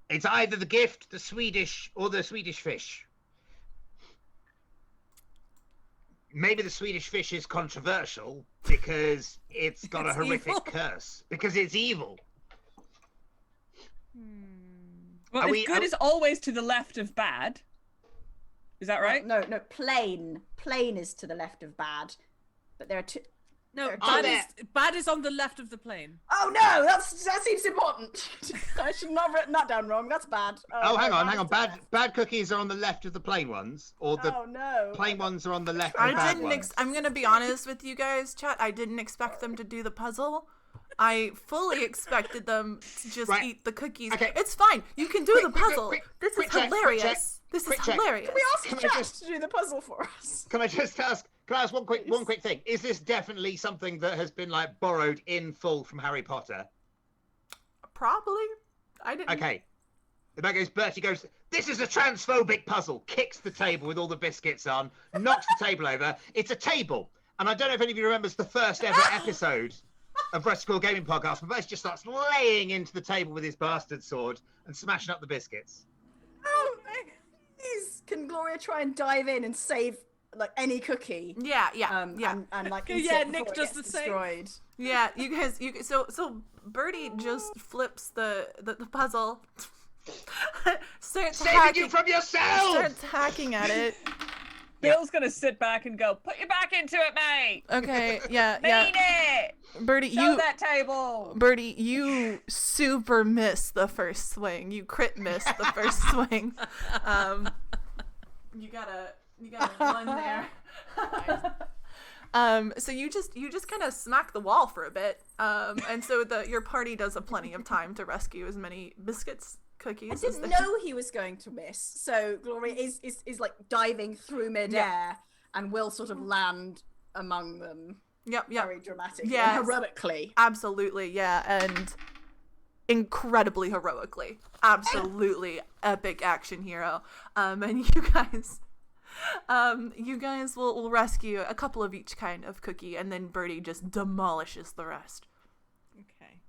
it's either the gift, the Swedish, or the Swedish fish. maybe the Swedish fish is controversial because it's got a horrific evil. curse. Because it's evil. Well, good is always to the left of bad. Is that right? No, plain. Plain is to the left of bad. But there are two. No, Oh, bad is on the left of the plane. Oh no, that seems important. I should not have written that down wrong. That's bad. Oh, hang on. Bad cookies are on the left of the plain ones, or the no. plain ones are on the left of the I bad didn't. ones. I'm gonna be honest with you guys, chat. I didn't expect them to do the puzzle. I fully expected them to just eat the cookies. Okay. It's fine. You can do the puzzle. This is check, hilarious. This is quick check. hilarious. We asked Can I Chat just- to do the puzzle for us. Can I just ask? Can I ask one quick thing? Is this definitely something that has been like borrowed in full from Harry Potter? Probably. I didn't. Okay. The man goes. Bertie goes. This is a transphobic puzzle. Kicks the table with all the biscuits on. Knocks the table over. It's a table. And I don't know if any of you remembers the first ever episode of Rusty Quill Gaming Podcast, but Bertie just starts laying into the table with his bastard sword and smashing up the biscuits. Oh, please, can Gloria try and dive in and save like any cookie? Yeah. And like Okay, eat yeah, it Nick before it does gets the same. destroyed. Yeah, you guys, so Birdie just flips the puzzle, starts Saving hacking, you from yourself! starts hacking at it. Bill's gonna sit back and go, "Put your back into it, mate. Okay, yeah. Mean it. Birdie, Show that table." Birdie, you super miss the first swing. You crit miss the first swing. You got a one there. So you just kind of smack the wall for a bit, and so your party does have plenty of time to rescue as many biscuits, cookies. I as didn't they- know he was going to miss, so Gloria is like diving through midair and will sort of land among them. Yep. Very dramatically, Yes. and heroically. Absolutely, yeah, and incredibly heroically. Absolutely epic action hero. And you guys will rescue a couple of each kind of cookie, and then Birdie just demolishes the rest. Okay.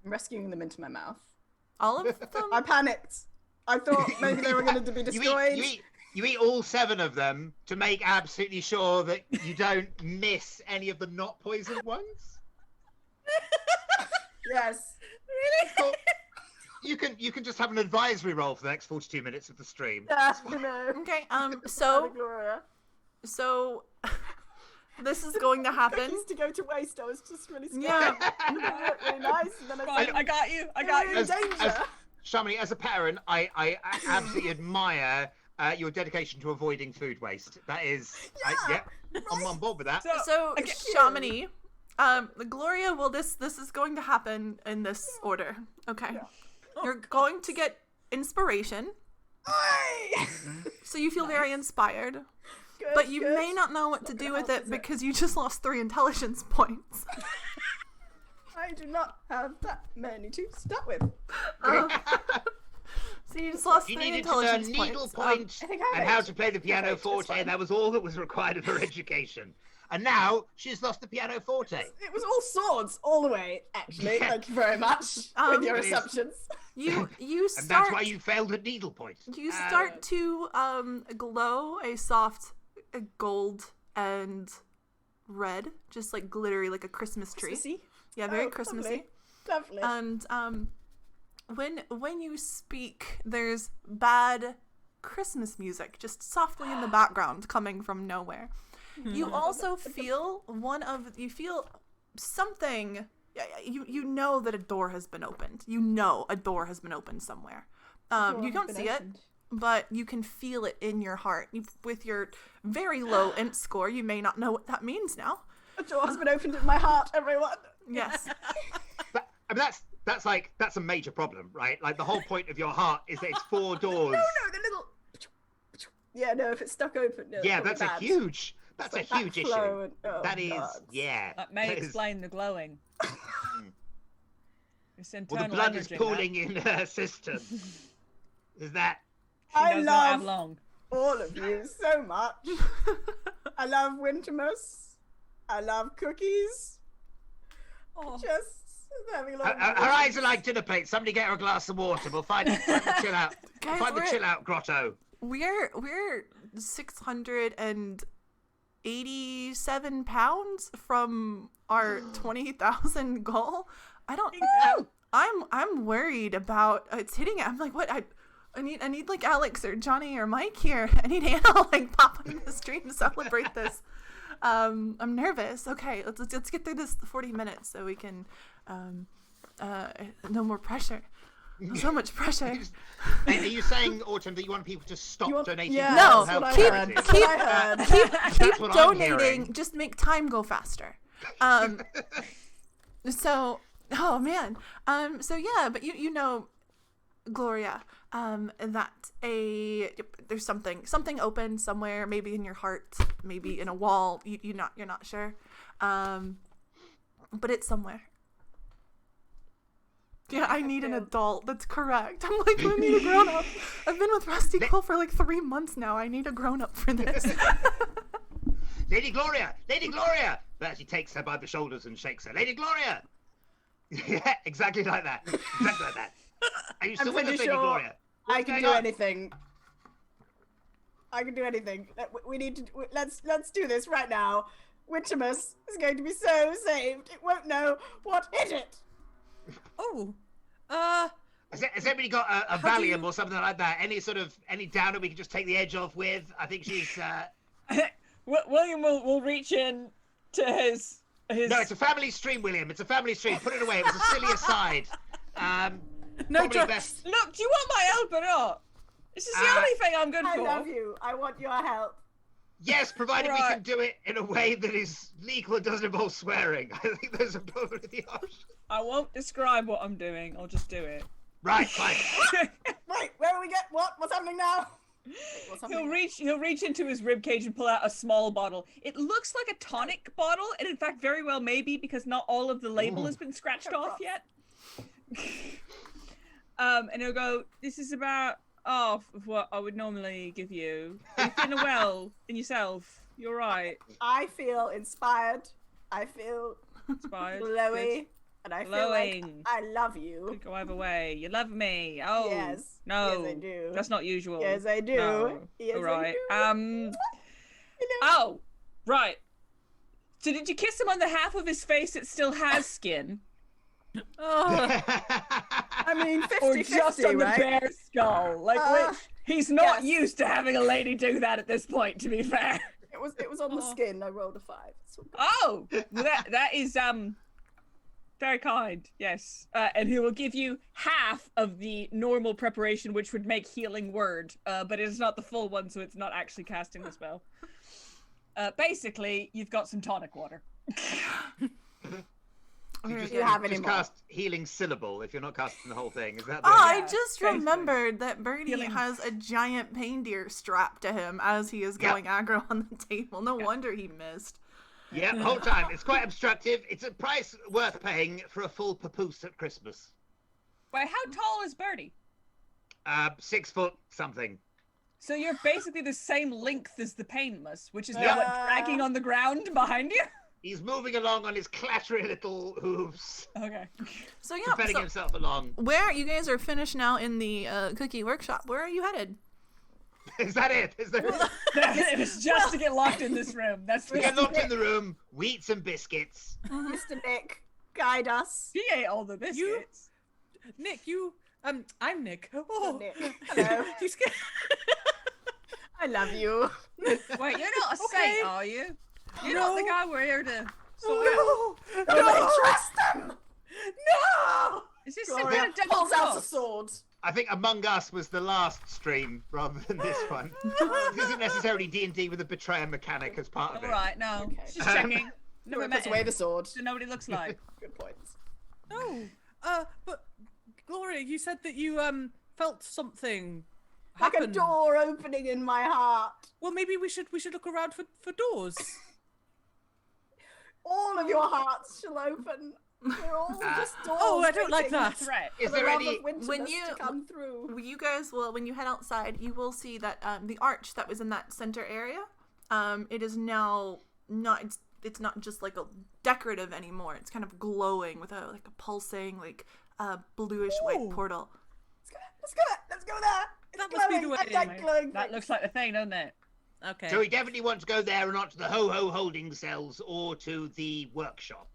I'm rescuing them into my mouth. All of them? I panicked. I thought maybe they were going to be destroyed. You eat all 7 of them to make absolutely sure that you don't miss any of the not poisoned ones. Yes. So you can just have an advisory roll for the next 42 minutes of the stream. Yeah, you know. Okay, Sorry, Gloria. so this is going to happen. Cookies to go to waste. I was just really scared. Yeah. They look really nice. And then Right, I got you. You're in danger. Shamini, as a parent, I absolutely admire your dedication to avoiding food waste. That is, I'm on board with that. So Shamini, Gloria will this is going to happen in this order. Okay. Yeah. You're going to get inspiration. Aye! So you feel very inspired. Good, But you good. may not know what to Not do gonna with help, it is because you just lost 3 intelligence points. I do not have that many to start with. So you just lost You 3 needed to learn intelligence needle points. points I think I have and how it. to play the piano Perfect, that's forte, fine. and that was all that was required of her education. And now she's lost the piano forte. It was all swords all the way, actually. Thank you very much with your It is. assumptions. You And start that's why you failed at needlepoint. you start to glow a soft gold and red, just like glittery like a Christmas tree. Christmassy. Yeah, very Oh, Christmassy. Lovely. And when you speak, there's bad Christmas music just softly in the background coming from nowhere. You also feel you feel something. You know that a door has been opened. You know a door has been opened somewhere. You don't see it, but you can feel it in your heart. With your very low int score, you may not know what that means now. A door has been opened in my heart, everyone. Yes. I mean, that's a major problem, right? Like the whole point of your heart is that it's 4 doors. No, the little. Yeah, no, if it's stuck open. No, Yeah, it's that's probably a bad. huge. That's It's a like huge backflow issue. and- oh, That is, God. yeah. That may that is- explain the glowing. It's Well, internal the blood is hemorrhaging, pooling in her system. Is that? She I does not have love long. all of you so much. I love Wintermas. I love cookies. Oh. Just having a lot Her eyes are like dinner plates. Somebody get her a glass of water. We'll find the chill out. Guys, Find the we're- chill out grotto. We're 600 and 87 pounds from our 20,000 goal. I don't. I'm worried about it's hitting it. I'm like, what? I need like Alex or Johnny or Mike here. I need Anna to like pop on the stream to celebrate this. I'm nervous. Okay, let's get through this 40 minutes so we can no more pressure. So much pressure. Are you saying, Autumn, that you want people to stop donating? Yeah, No, keep donating. Just make time go faster. So, oh man. So yeah, but you know, Gloria, that there's something open somewhere, maybe in your heart, maybe in a wall. You're not sure, but it's somewhere. Yeah, I need an adult. That's correct. I'm like, I need a grown up. I've been with Rusty Quill for like 3 months now. I need a grown up for this. Lady Gloria! But she takes her by the shoulders and shakes her. Lady Gloria! Yeah, exactly like that. Exactly like that. Are you still with us, Lady Gloria? I can do anything. I can do anything. We need to. Let's do this right now. Witchamus is going to be so saved. It won't know what hit it. Oh, has everybody got a Valium or something like that? Any downer we can just take the edge off with? I think she's. William will reach in to his. No, it's a family stream, William. It's a family stream. Put it away. It was a silly aside. no drugs. Best. Look, do you want my help or not? This is the only thing I'm good for. I love you. I want your help. Yes, provided we can do it in a way that is legal and doesn't involve swearing. I think those are probably the options. I won't describe what I'm doing. I'll just do it. Right, fine. Right, where do we get what? What's happening now? He'll reach into his ribcage and pull out a small bottle. It looks like a tonic bottle, and in fact very well may be, because not all of the label has been scratched off yet. And he'll go, this is about half of what I would normally give you. You've been well in yourself. You're right. I feel inspired. I feel Inspired. glowy. Good. And I feel Glowing. like I love you. Could go either way. You love me. Oh. Yes. No. Yes, I do. That's not usual. Yes, I do. No. Yes, All right. I do. Oh, right. So did you kiss him on the half of his face that still has skin? Oh, I mean, 50-50, Or just on the right? bare skull? Like, which he's not used to having a lady do that at this point, to be fair. It was on the skin. I rolled a 5. It's all good. Oh, well, that is very kind. Yes, and he will give you half of the normal preparation, which would make healing word, but it is not the full one, so it's not actually casting the spell. Basically, you've got some tonic water. Do you have any just more? cast healing syllable if you're not casting the whole thing. Is that Oh, the... I just remembered that Birdie Healing. has a giant pain deer strapped to him as he is going aggro on the table. No wonder he missed. Yeah, whole time. It's quite obstructive. It's a price worth paying for a full papoose at Christmas. Wait, how tall is Birdie? 6 foot something. So you're basically the same length as the painless, which is now dragging on the ground behind you? He's moving along on his clattery little hooves, Okay. So yeah, propelling so himself along. where you guys are finished now in the cookie workshop? Where are you headed? Is that it? Is there... It was just to get locked in this room. That's We get locked in the room, we eat some biscuits. Mr. Nick, guide us. He ate all the biscuits. Nick, I'm Nick. Oh, Nick. Hello. you scared? I love you. Wait, you're not a saint, are you? You're not the guy we're here to sort No! Don't trust them! No! Is this some Gloria kind of double pulls out a cross? sword. I think Among Us was the last stream rather than this one. This isn't necessarily D&D with a betrayer mechanic as part of it. All right, no. Okay. Just checking. Never Gloria met puts away him. the sword. So nobody looks like. Good points. No. But Gloria, you said that you felt something Like happen. a door opening in my heart. Well, maybe we should look around for doors. All of your hearts shall open. We're all just doors. Oh, I don't like waiting that. Threat. Is for the there love any... of Wintermas When you- to come through? You guys will, when you head outside, you will see that the arch that was in that center area, it is now not. It's not just like a decorative anymore. It's kind of glowing with a pulsing bluish white portal. Let's go there. It's That must be glowing. the way I like anyway. glowing That things. looks like the thing, doesn't it? Okay. So we definitely want to go there and not to the ho-ho holding cells or to the workshop.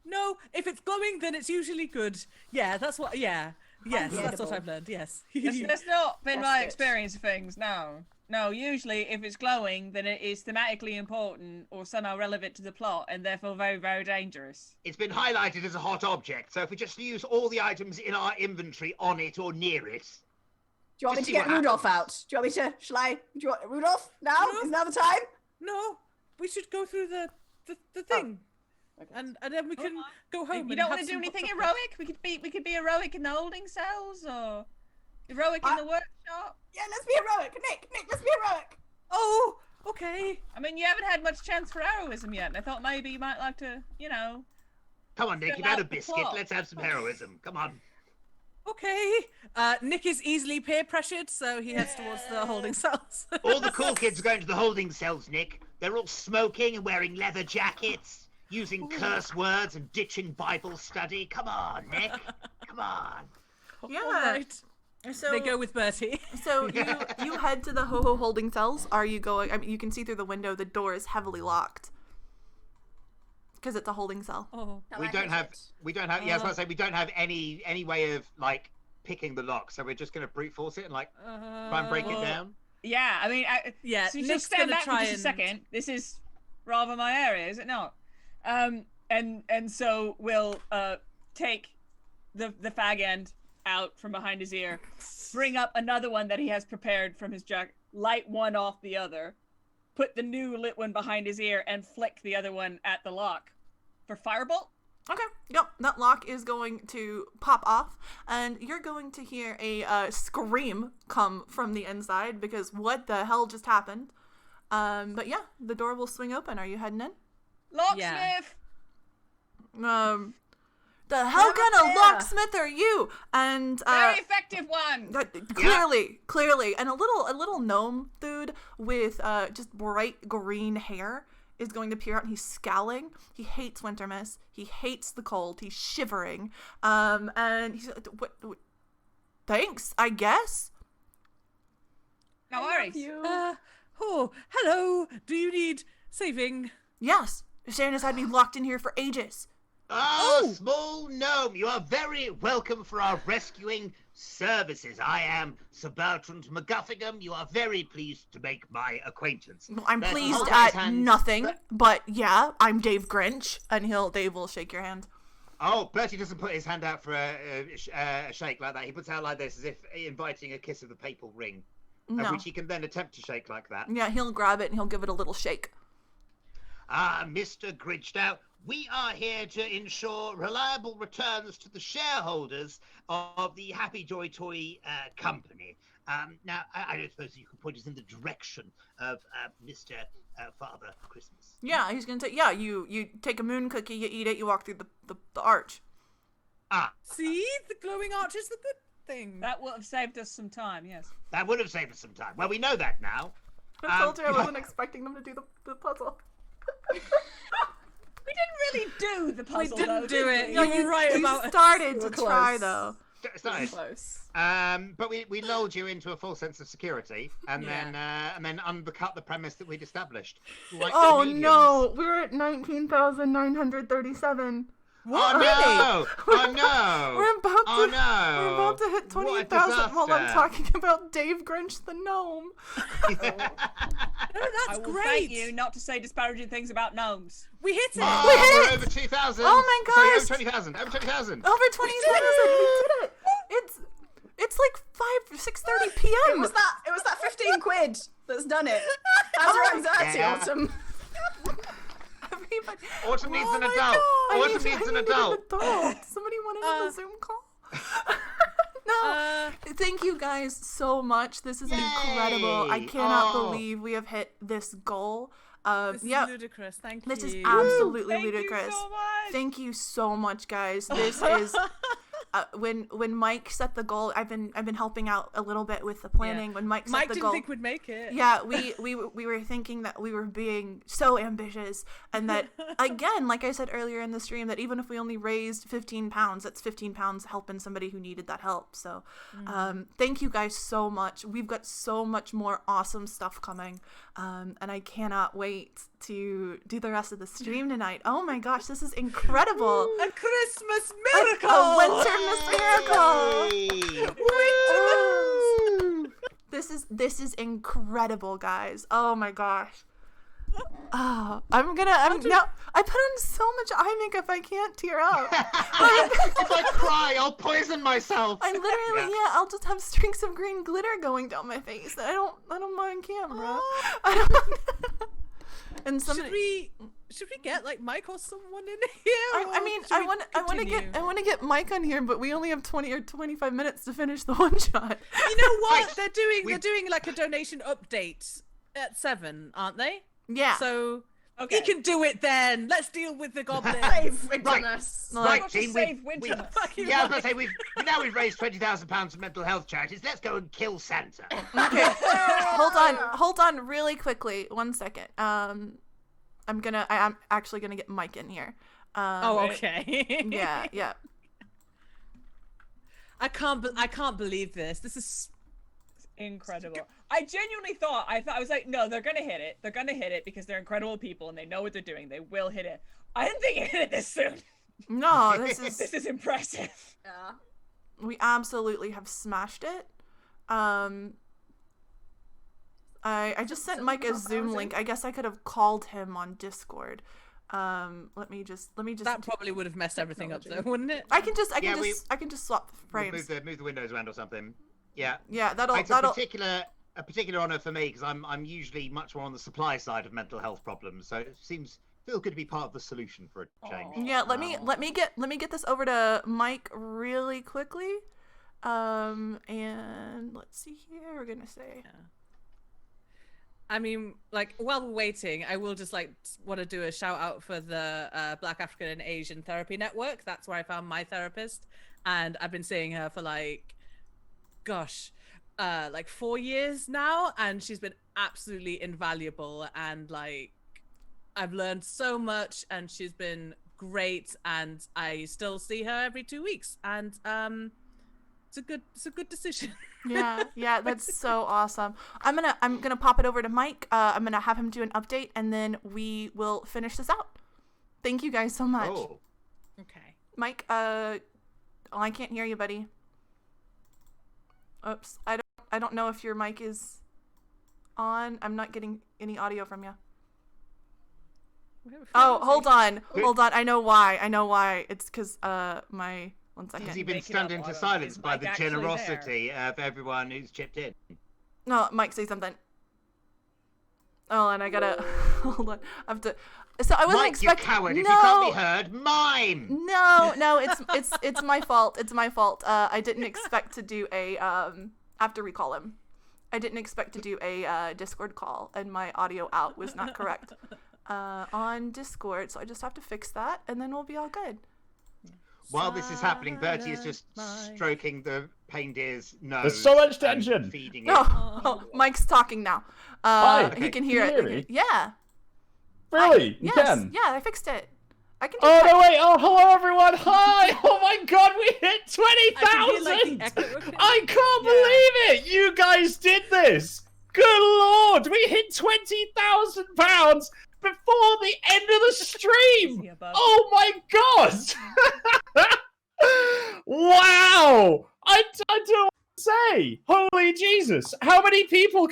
No, if it's glowing, then it's usually good. Yeah, that's what. Yeah. Yes, that's what I've learned. Yes. That's not been That's my good. experience of things. No. Usually, if it's glowing, then it is thematically important or somehow relevant to the plot, and therefore very, very dangerous. It's been highlighted as a hot object, so if we just use all the items in our inventory on it or near it. Do you want me Just to see get what Rudolph happens. out? Do you want me to? Shall I? Do you want Rudolph now? No. Is now the time? No, we should go through the thing, Okay. and then we can go home. You and don't want have to do some anything hot heroic? We could be heroic in the holding cells, or heroic in the workshop. Yeah, let's be heroic. Nick, let's be heroic. Oh, okay. I mean, you haven't had much chance for heroism yet, and I thought maybe you might like to, Come on, Nick, Fill you've had out a the biscuit. plot. Let's have some heroism. Come on. Okay. Nick is easily peer pressured, so he heads towards the holding cells. All the cool kids are going to the holding cells, Nick. They're all smoking and wearing leather jackets, using curse words and ditching Bible study. Come on, Nick. Come on. Yeah. All right. So They go with Bertie. So you head to the ho-ho holding cells. Are you going? I mean, you can see through the window. The door is heavily locked because it's a holding cell. Oh. We don't have. Yeah, I was about to say we don't have any way of like picking the lock, so we're just going to brute force it and like try and break it down. Yeah, I mean, Yeah, so you Nick's just stand gonna back for try just a and- second. This is rather my area, is it not? And so we'll take the fag end out from behind his ear, bring up another one that he has prepared from his jacket, light one off the other, put the new lit one behind his ear, and flick the other one at the lock for firebolt. Okay. Yep. That lock is going to pop off, and you're going to hear a scream come from the inside because what the hell just happened? But yeah, the door will swing open. Are you heading in? Locksmith. The hell kind of locksmith are you? And Very effective one. clearly, and a little gnome dude with just bright green hair is going to peer out, and he's scowling. He hates Wintermas. He hates the cold. He's shivering. And he's what? Thanks, I guess. No worries. Hello. Do you need saving? Yes, Sharon has had me locked in here for ages. Oh, small gnome, you are very welcome for our rescuing services. I am Sir Bertrand McGuffingham. You are very pleased to make my acquaintance. Well, I'm Let's pleased hold at hands. nothing, but yeah, I'm Dave Grinch, and Dave will shake your hand. Oh, Bertie doesn't put his hand out for a shake like that. He puts it out like this, as if inviting a kiss of the papal ring, No. which he can then attempt to shake like that. Yeah, he'll grab it and he'll give it a little shake. Mr. Grinch, now, we are here to ensure reliable returns to the shareholders of the Happy Joy Toy Company. Now, I don't suppose you can point us in the direction of Mr. Father Christmas. Yeah, he's gonna take. Yeah, you take a moon cookie, you eat it, you walk through the arch. See, the glowing arch is the good thing. That would have saved us some time. Yes. That would have saved us some time. Well, we know that now. I told you I wasn't expecting them to do the puzzle. We didn't really do the puzzle. We didn't though, do did it. we? You were right about You it. started to were try close. though. Started. Close. But we lulled you into a false sense of security, and then undercut the premise that we'd established. Like Oh mediums. no, we're at 19,937. Oh no! Oh no! We're about to, Oh no! We're about to hit What a 28,000 while I'm disaster. talking about Dave Grinch the gnome. No, I that's will great. beg you not to say disparaging things about gnomes. We hit it. Oh, We hit we're it! over 2,000. Oh my Sorry, gosh! over 20,000. Over 20,000. Over 20,000. We did it. It's like 6:30 It p.m. was that 15 quid that's done it. How's your anxiety, Yeah. Autumn? Everybody. Autumn needs an my adult. God. Autumn needs an adult. Somebody want another Zoom call? No. Thank you guys so much. This is incredible. I Yay. cannot Oh. believe we have hit this goal. This Yeah. is ludicrous. Thank This you. is absolutely Thank ludicrous. you so much. Thank you so much, guys. This is when Mike set the goal, I've been helping out a little bit with the planning. When Mike set the didn't goal, think we'd make it. Yeah, we were thinking that we were being so ambitious, and that again, like I said earlier in the stream, that even if we only raised £15, that's £15 helping somebody who needed that help. So, thank you guys so much. We've got so much more awesome stuff coming, and I cannot wait to do the rest of the stream tonight. Oh my gosh, this is incredible! A Christmas miracle! A winter miracle! This is incredible, guys. Oh my gosh. Oh, I put on so much eye makeup I can't tear up. If I cry, I'll poison myself. I literally, I'll just have streaks of green glitter going down my face. I don't mind camera. And somebody, should we get like Mike or someone in here? I want to get Mike on here, but we only have 20 or 25 minutes to finish the one shot. You know what? They're doing like a donation update at 7, aren't they? Yeah. So he can do it then. Let's deal with the goblin. Save Winterness. Right, team. Save Winterness. Yeah, I was going to say we've raised £20,000 for mental health charities. Let's go and kill Santa. Okay. Hold on, really quickly. 1 second. I'm actually gonna get Mike in here. Okay. Yeah. I can't believe this. This is incredible. I genuinely thought I was like, no, they're gonna hit it. They're gonna hit it because they're incredible people and they know what they're doing. They will hit it. I didn't think it hit it this soon. No, this is impressive. Yeah. We absolutely have smashed it. I just sent Mike a Zoom link. I guess I could have called him on Discord. Let me just. That probably would have messed everything up though, wouldn't it? I can just swap frames. We'll move the windows around or something. Yeah. Yeah, It's a particular honor for me because I'm usually much more on the supply side of mental health problems. So it feel good to be part of the solution for a change. Yeah, let me get this over to Mike really quickly. And let's see here. We're gonna say. Yeah. I mean, like, while we're waiting, I will just want to do a shout out for the Black African and Asian Therapy Network. That's where I found my therapist, and I've been seeing her for 4 years now, and she's been absolutely invaluable. And I've learned so much, and she's been great. And I still see her every 2 weeks, and it's a good decision. Yeah, that's so awesome. I'm gonna pop it over to Mike. I'm gonna have him do an update, and then we will finish this out. Thank you guys so much. Oh. Okay. Mike, I can't hear you, buddy. Oops, I don't know if your mic is on. I'm not getting any audio from you. Oh, hold on. I know why. It's because my. 1 second. Has he been stunned into silence by the generosity of everyone who's chipped in? No, Mike, say something. Oh, and I gotta hold on. I have to. So I wasn't expecting. You coward! No. If you can't be heard, mime. No, it's my fault. It's my fault. I didn't expect to do a I have to recall him. I didn't expect to do a Discord call, and my audio out was not correct on Discord. So I just have to fix that, and then we'll be all good. While this is happening, Bertie is just stroking the reindeer's nose. There's so much tension. Feeding it. Oh, Mike's talking now. Hi. He can hear it. Yeah. Really? You can? Yeah, I fixed it. I can. Oh no! Wait! Oh, hello everyone! Hi! Oh my God, we hit 20,000! I can't believe it! You guys did this! Good Lord! We hit £20,000 before the end of the stream! Oh my God! Wow! I don't know what to say. Holy Jesus! How many people are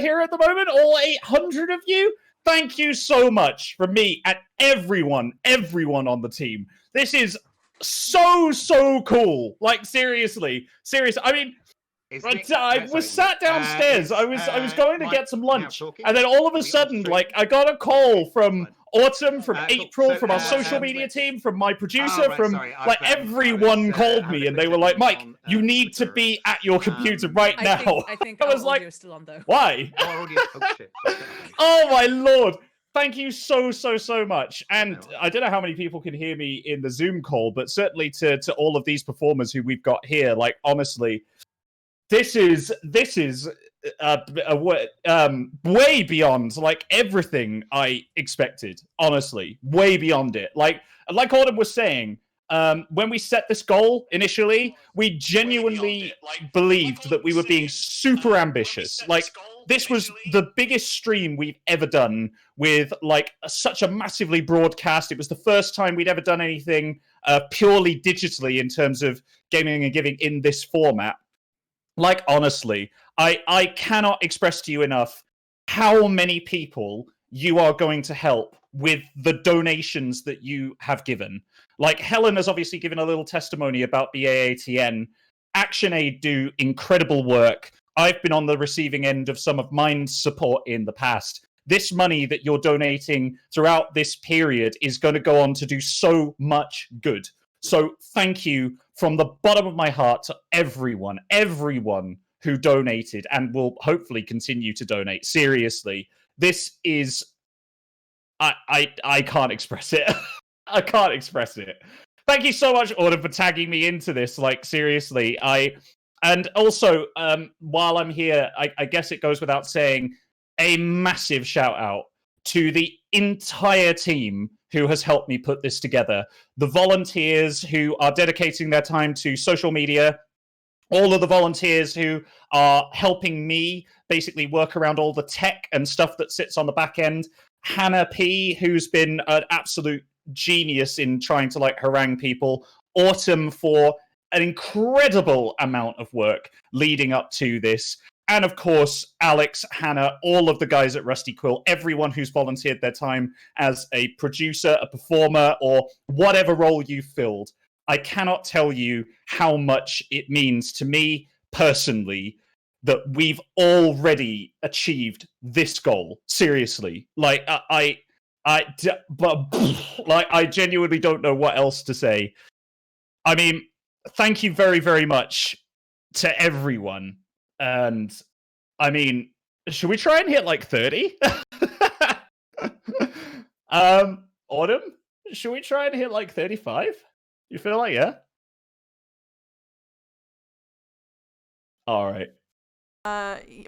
here at the moment? All 800 of you? Thank you so much from me and everyone on the team. This is so cool. Like seriously. I mean, I was sat downstairs. I was going to get some lunch, and then all of a sudden, like, I got a call from Autumn, from April, from our social media team, from my producer, everyone called me, and they were like, "Mike, you need to be at your computer right now." I think I was like, still on though. "Why?" Oh my Lord! thank you so much. And I don't know how many people can hear me in the Zoom call, but certainly to all of these performers who we've got here, like, honestly, this is way beyond like everything I expected. Honestly, way beyond it. Like Autumn was saying, when we set this goal initially, we genuinely believed that we were being super ambitious. Like, this was the biggest stream we've ever done with like such a massively broadcast. It was the first time we'd ever done anything purely digitally in terms of gaming and giving in this format. Like, honestly, I cannot express to you enough how many people you are going to help with the donations that you have given. Like, Helen has obviously given a little testimony about the AATN. ActionAid do incredible work. I've been on the receiving end of some of mine's support in the past. This money that you're donating throughout this period is going to go on to do so much good. So thank you from the bottom of my heart to everyone who donated and will hopefully continue to donate. Seriously, this is... I can't express it. I can't express it. Thank you so much, Autumn, for tagging me into this. Like, seriously, and also, while I'm here, I guess it goes without saying, a massive shout out to the entire team who has helped me put this together. The volunteers who are dedicating their time to social media, all of the volunteers who are helping me basically work around all the tech and stuff that sits on the back end. Hannah P, who's been an absolute genius in trying to like harangue people. Autumn for an incredible amount of work leading up to this. And of course, Alex, Hannah, all of the guys at Rusty Quill, everyone who's volunteered their time as a producer, a performer, or whatever role you filled. I cannot tell you how much it means to me personally that we've already achieved this goal. Seriously. Like, I genuinely don't know what else to say. I mean, thank you very, very much to everyone. And I mean, should we try and hit like 30? Autumn, should we try and hit like 35? You feel like, yeah? All right.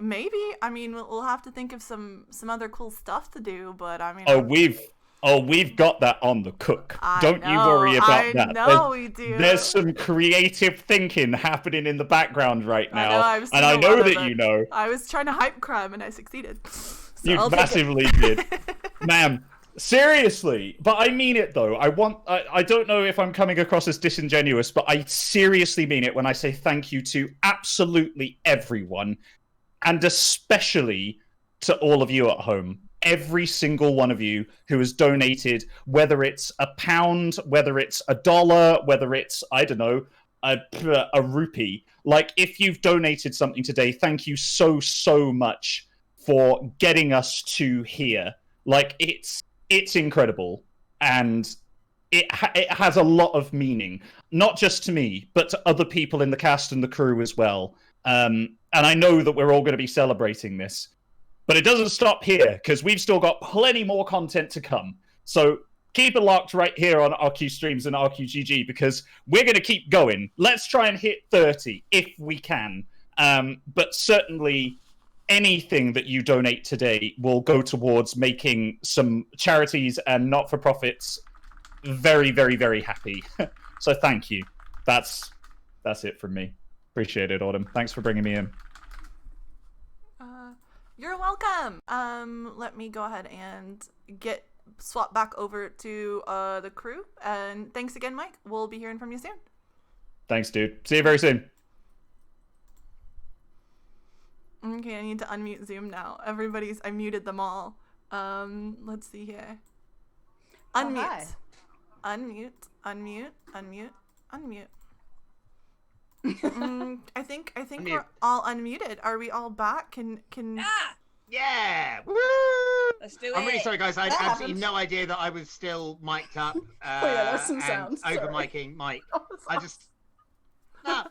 Maybe. I mean, we'll have to think of some other cool stuff to do, but I mean... we've got that on the cook. Don't you worry about that. I know we do. There's some creative thinking happening in the background right now. I know that you know. I was trying to hype crime and I succeeded. So you massively did. Ma'am, seriously. But I mean it though. I don't know if I'm coming across as disingenuous, but I seriously mean it when I say thank you to absolutely everyone. And especially to all of you at home. Every single one of you who has donated, whether it's £1, whether it's $1, whether it's, I don't know, a rupee. Like, if you've donated something today, thank you so much for getting us to here. Like, it's incredible. And it has a lot of meaning, not just to me, but to other people in the cast and the crew as well. And I know that we're all going to be celebrating this. But it doesn't stop here, because we've still got plenty more content to come. So keep it locked right here on RQ Streams and RQGG, because we're going to keep going. Let's try and hit 30 if we can. But certainly anything that you donate today will go towards making some charities and not-for-profits very, very, very happy. So thank you. That's it from me. Appreciate it, Autumn. Thanks for bringing me in. You're welcome. Let me go ahead and swap back over to the crew. And thanks again, Mike. We'll be hearing from you soon. Thanks, dude. See you very soon. Okay, I need to unmute Zoom now. I muted them all. Let's see here. Unmute. Unmute. I think we're all unmuted. Are we all back? Can Yeah! Woo! Let's do it. I'm really sorry, guys. I had absolutely no idea that I was still mic'd up. There was some sounds. Over micing Mike. I just...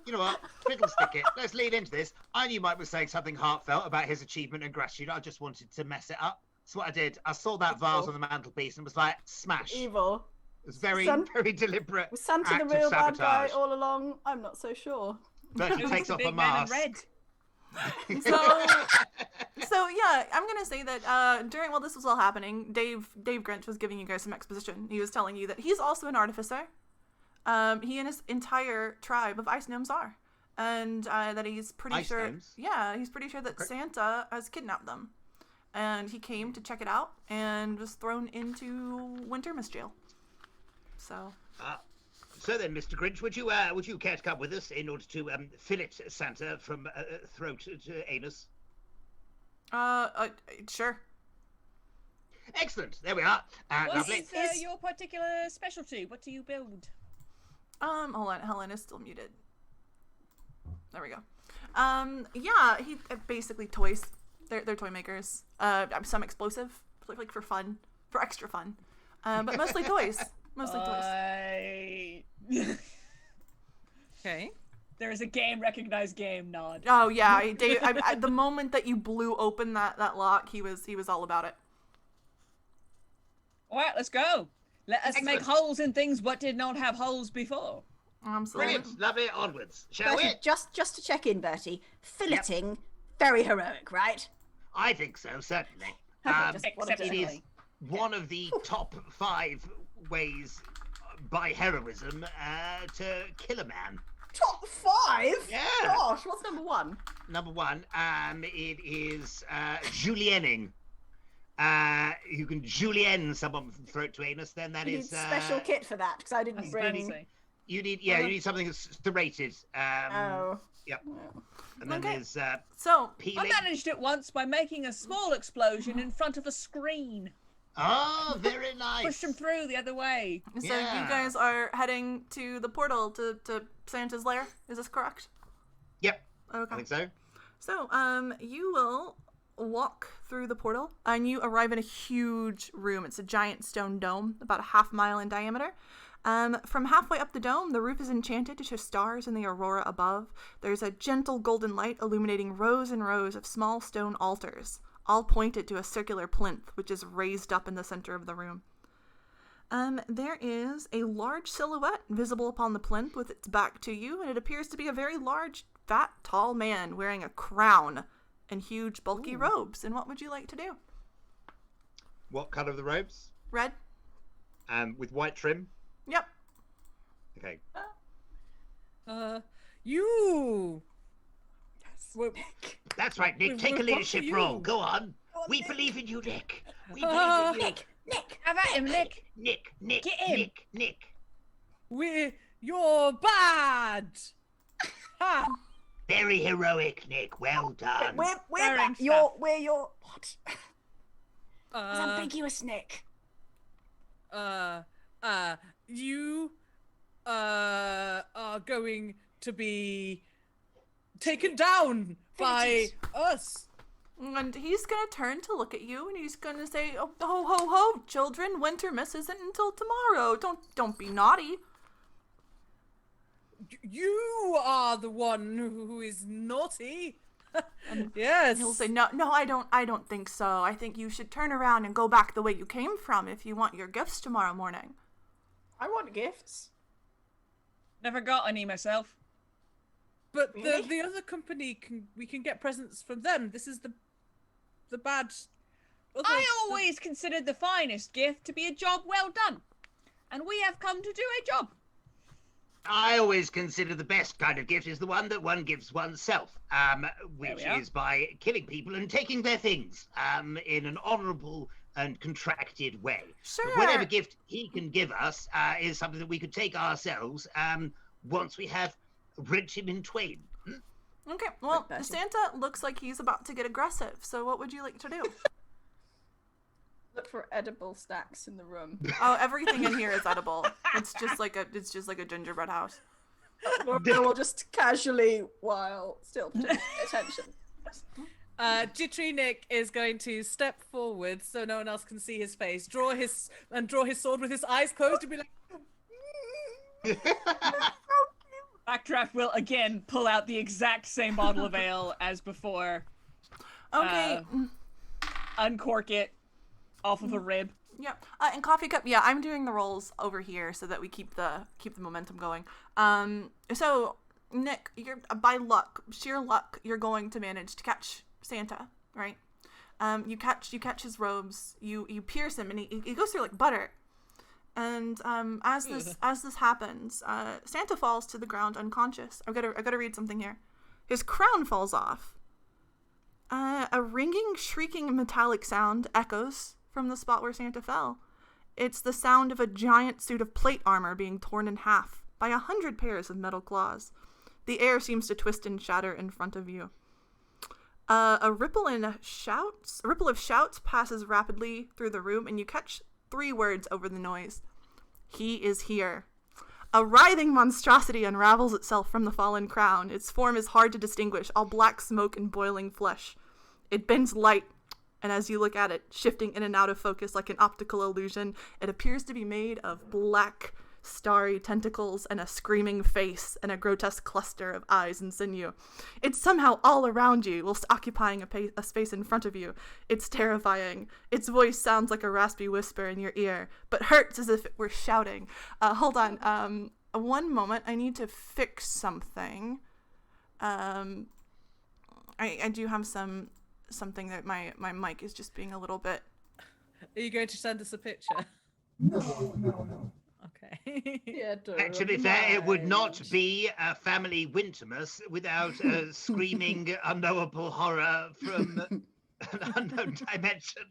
you know what? Fiddlestick it. Let's lead into this. I knew Mike was saying something heartfelt about his achievement and gratitude. I just wanted to mess it up. That's what I did. I saw that vase on the mantelpiece and was like, smash. Evil. It was very, very deliberate. Was Santa act the real of bad guy sabotage. all along? I'm not so sure. Bertie takes off a Big man in mask. red. So yeah, I'm gonna say that during while this was all happening, Dave Grinch was giving you guys some exposition. He was telling you that he's also an artificer. He and his entire tribe of ice gnomes are, and that he's pretty Ice sure. gnomes? Yeah, he's pretty sure that Santa has kidnapped them, and he came to check it out and was thrown into Wintermas jail. So. So then, Mr. Grinch, would you care to come with us in order to fillet Santa from throat to anus? Sure. Excellent. There we are. What Lovely. is your particular specialty? What do you build? Hold on. Helen is still muted. There we go. Yeah, he basically toys. They're toy makers. Some explosive, like for fun, for extra fun. But mostly toys. Mostly toys. Okay. There is a game recognized game nod. Oh yeah, the moment that you blew open that lock, he was all about it. All right, let's go. Let us make Excellent. holes in things what did not have holes before. Absolutely. Brilliant. Lovely. Onwards. Shall Bertie, we? just to check in, Bertie. Filleting, very heroic, right? I think so, certainly. Okay, just wanted to it is check. one of the top 5 ways by heroism to kill a man. Top 5? Yeah. Gosh, what's number 1? Number 1, it is julienning. You can julienne someone from throat to anus. Then that You is need special kit for that because I didn't bring. You need something that's serrated. Oh. Yep. And then there's So peeling. I managed it once by making a small explosion in front of a screen. Oh, very nice. Pushed him through the other way. So Yeah. you guys are heading to the portal to Santa's lair. Is this correct? Yep. Okay. I think so. So you will walk through the portal and you arrive in a huge room. It's a giant stone dome, about a half-mile in diameter. From halfway up the dome, the roof is enchanted to show stars in the aurora above. There's a gentle golden light illuminating rows and rows of small stone altars, all pointed to a circular plinth, which is raised up in the center of the room. There is a large silhouette visible upon the plinth with its back to you, and it appears to be a very large, fat, tall man wearing a crown and huge, bulky robes. And what would you like to do? What colour of the robes? Red? With white trim. Yep. Okay. You. Yes. That's right, Nick. Take a What leadership for you? role. Go on. We believe in you, Nick. We believe in you. Nick. Have at him, Nick. Nick. Get him. Nick. You're bad. Ha. Very heroic, Nick. Well done. We're Wearing back. We're your what? It's Uh, ambiguous, Nick. You are going to be taken down by us. And he's gonna turn to look at you, and he's gonna say, "Oh, ho, ho, ho, children! Wintermas isn't until tomorrow. Don't be naughty." You are the one who is naughty. Yes. He'll say, "No, I don't think so. I think you should turn around and go back the way you came from if you want your gifts tomorrow morning." I want gifts. Never got any myself. But Really? the other company we can get presents from them. This is the bad. I always considered the finest gift to be a job well done. And we have come to do a job. I always consider the best kind of gift is the one that one gives oneself, which is by killing people and taking their things in an honourable and contracted way. Sure. Whatever gift he can give us is something that we could take ourselves once we have rent him in twain. Okay. Well, Bertie. Santa looks like he's about to get aggressive. So what would you like to do? Look for edible snacks in the room. Oh, everything in here is edible. It's just like a gingerbread house. We'll just casually, while still paying attention. Jittery Nick is going to step forward so no one else can see his face, draw his sword with his eyes closed and be like, Backdraft will again pull out the exact same bottle of ale as before. Okay. Uncork it, off of a rib. Yep. And coffee cup. Yeah, I'm doing the rolls over here so that we keep the momentum going. So Nick, you're by sheer luck, you're going to manage to catch Santa, right? You catch his robes. You pierce him, and he goes through like butter. And as this happens, Santa falls to the ground unconscious. I've got to read something here. His crown falls off. A ringing, shrieking, metallic sound echoes from the spot where Santa fell. It's the sound of a giant suit of plate armor being torn in half by 100 pairs of metal claws. The air seems to twist and shatter in front of you. A ripple of shouts passes rapidly through the room, and you catch 3 words over the noise. He is here. A writhing monstrosity unravels itself from the fallen crown. Its form is hard to distinguish, all black smoke and boiling flesh. It bends light, and as you look at it, shifting in and out of focus like an optical illusion, it appears to be made of black, starry tentacles and a screaming face and a grotesque cluster of eyes and sinew. It's somehow all around you, whilst occupying a space in front of you. It's terrifying. Its voice sounds like a raspy whisper in your ear, but hurts as if it were shouting. Hold on. One moment. I need to fix something. I do have something that my mic is just being a little bit... Are you going to send us a picture? No. Okay. Yeah, Actually, it would not be a family Wintermas without a screaming, unknowable horror from an unknown dimension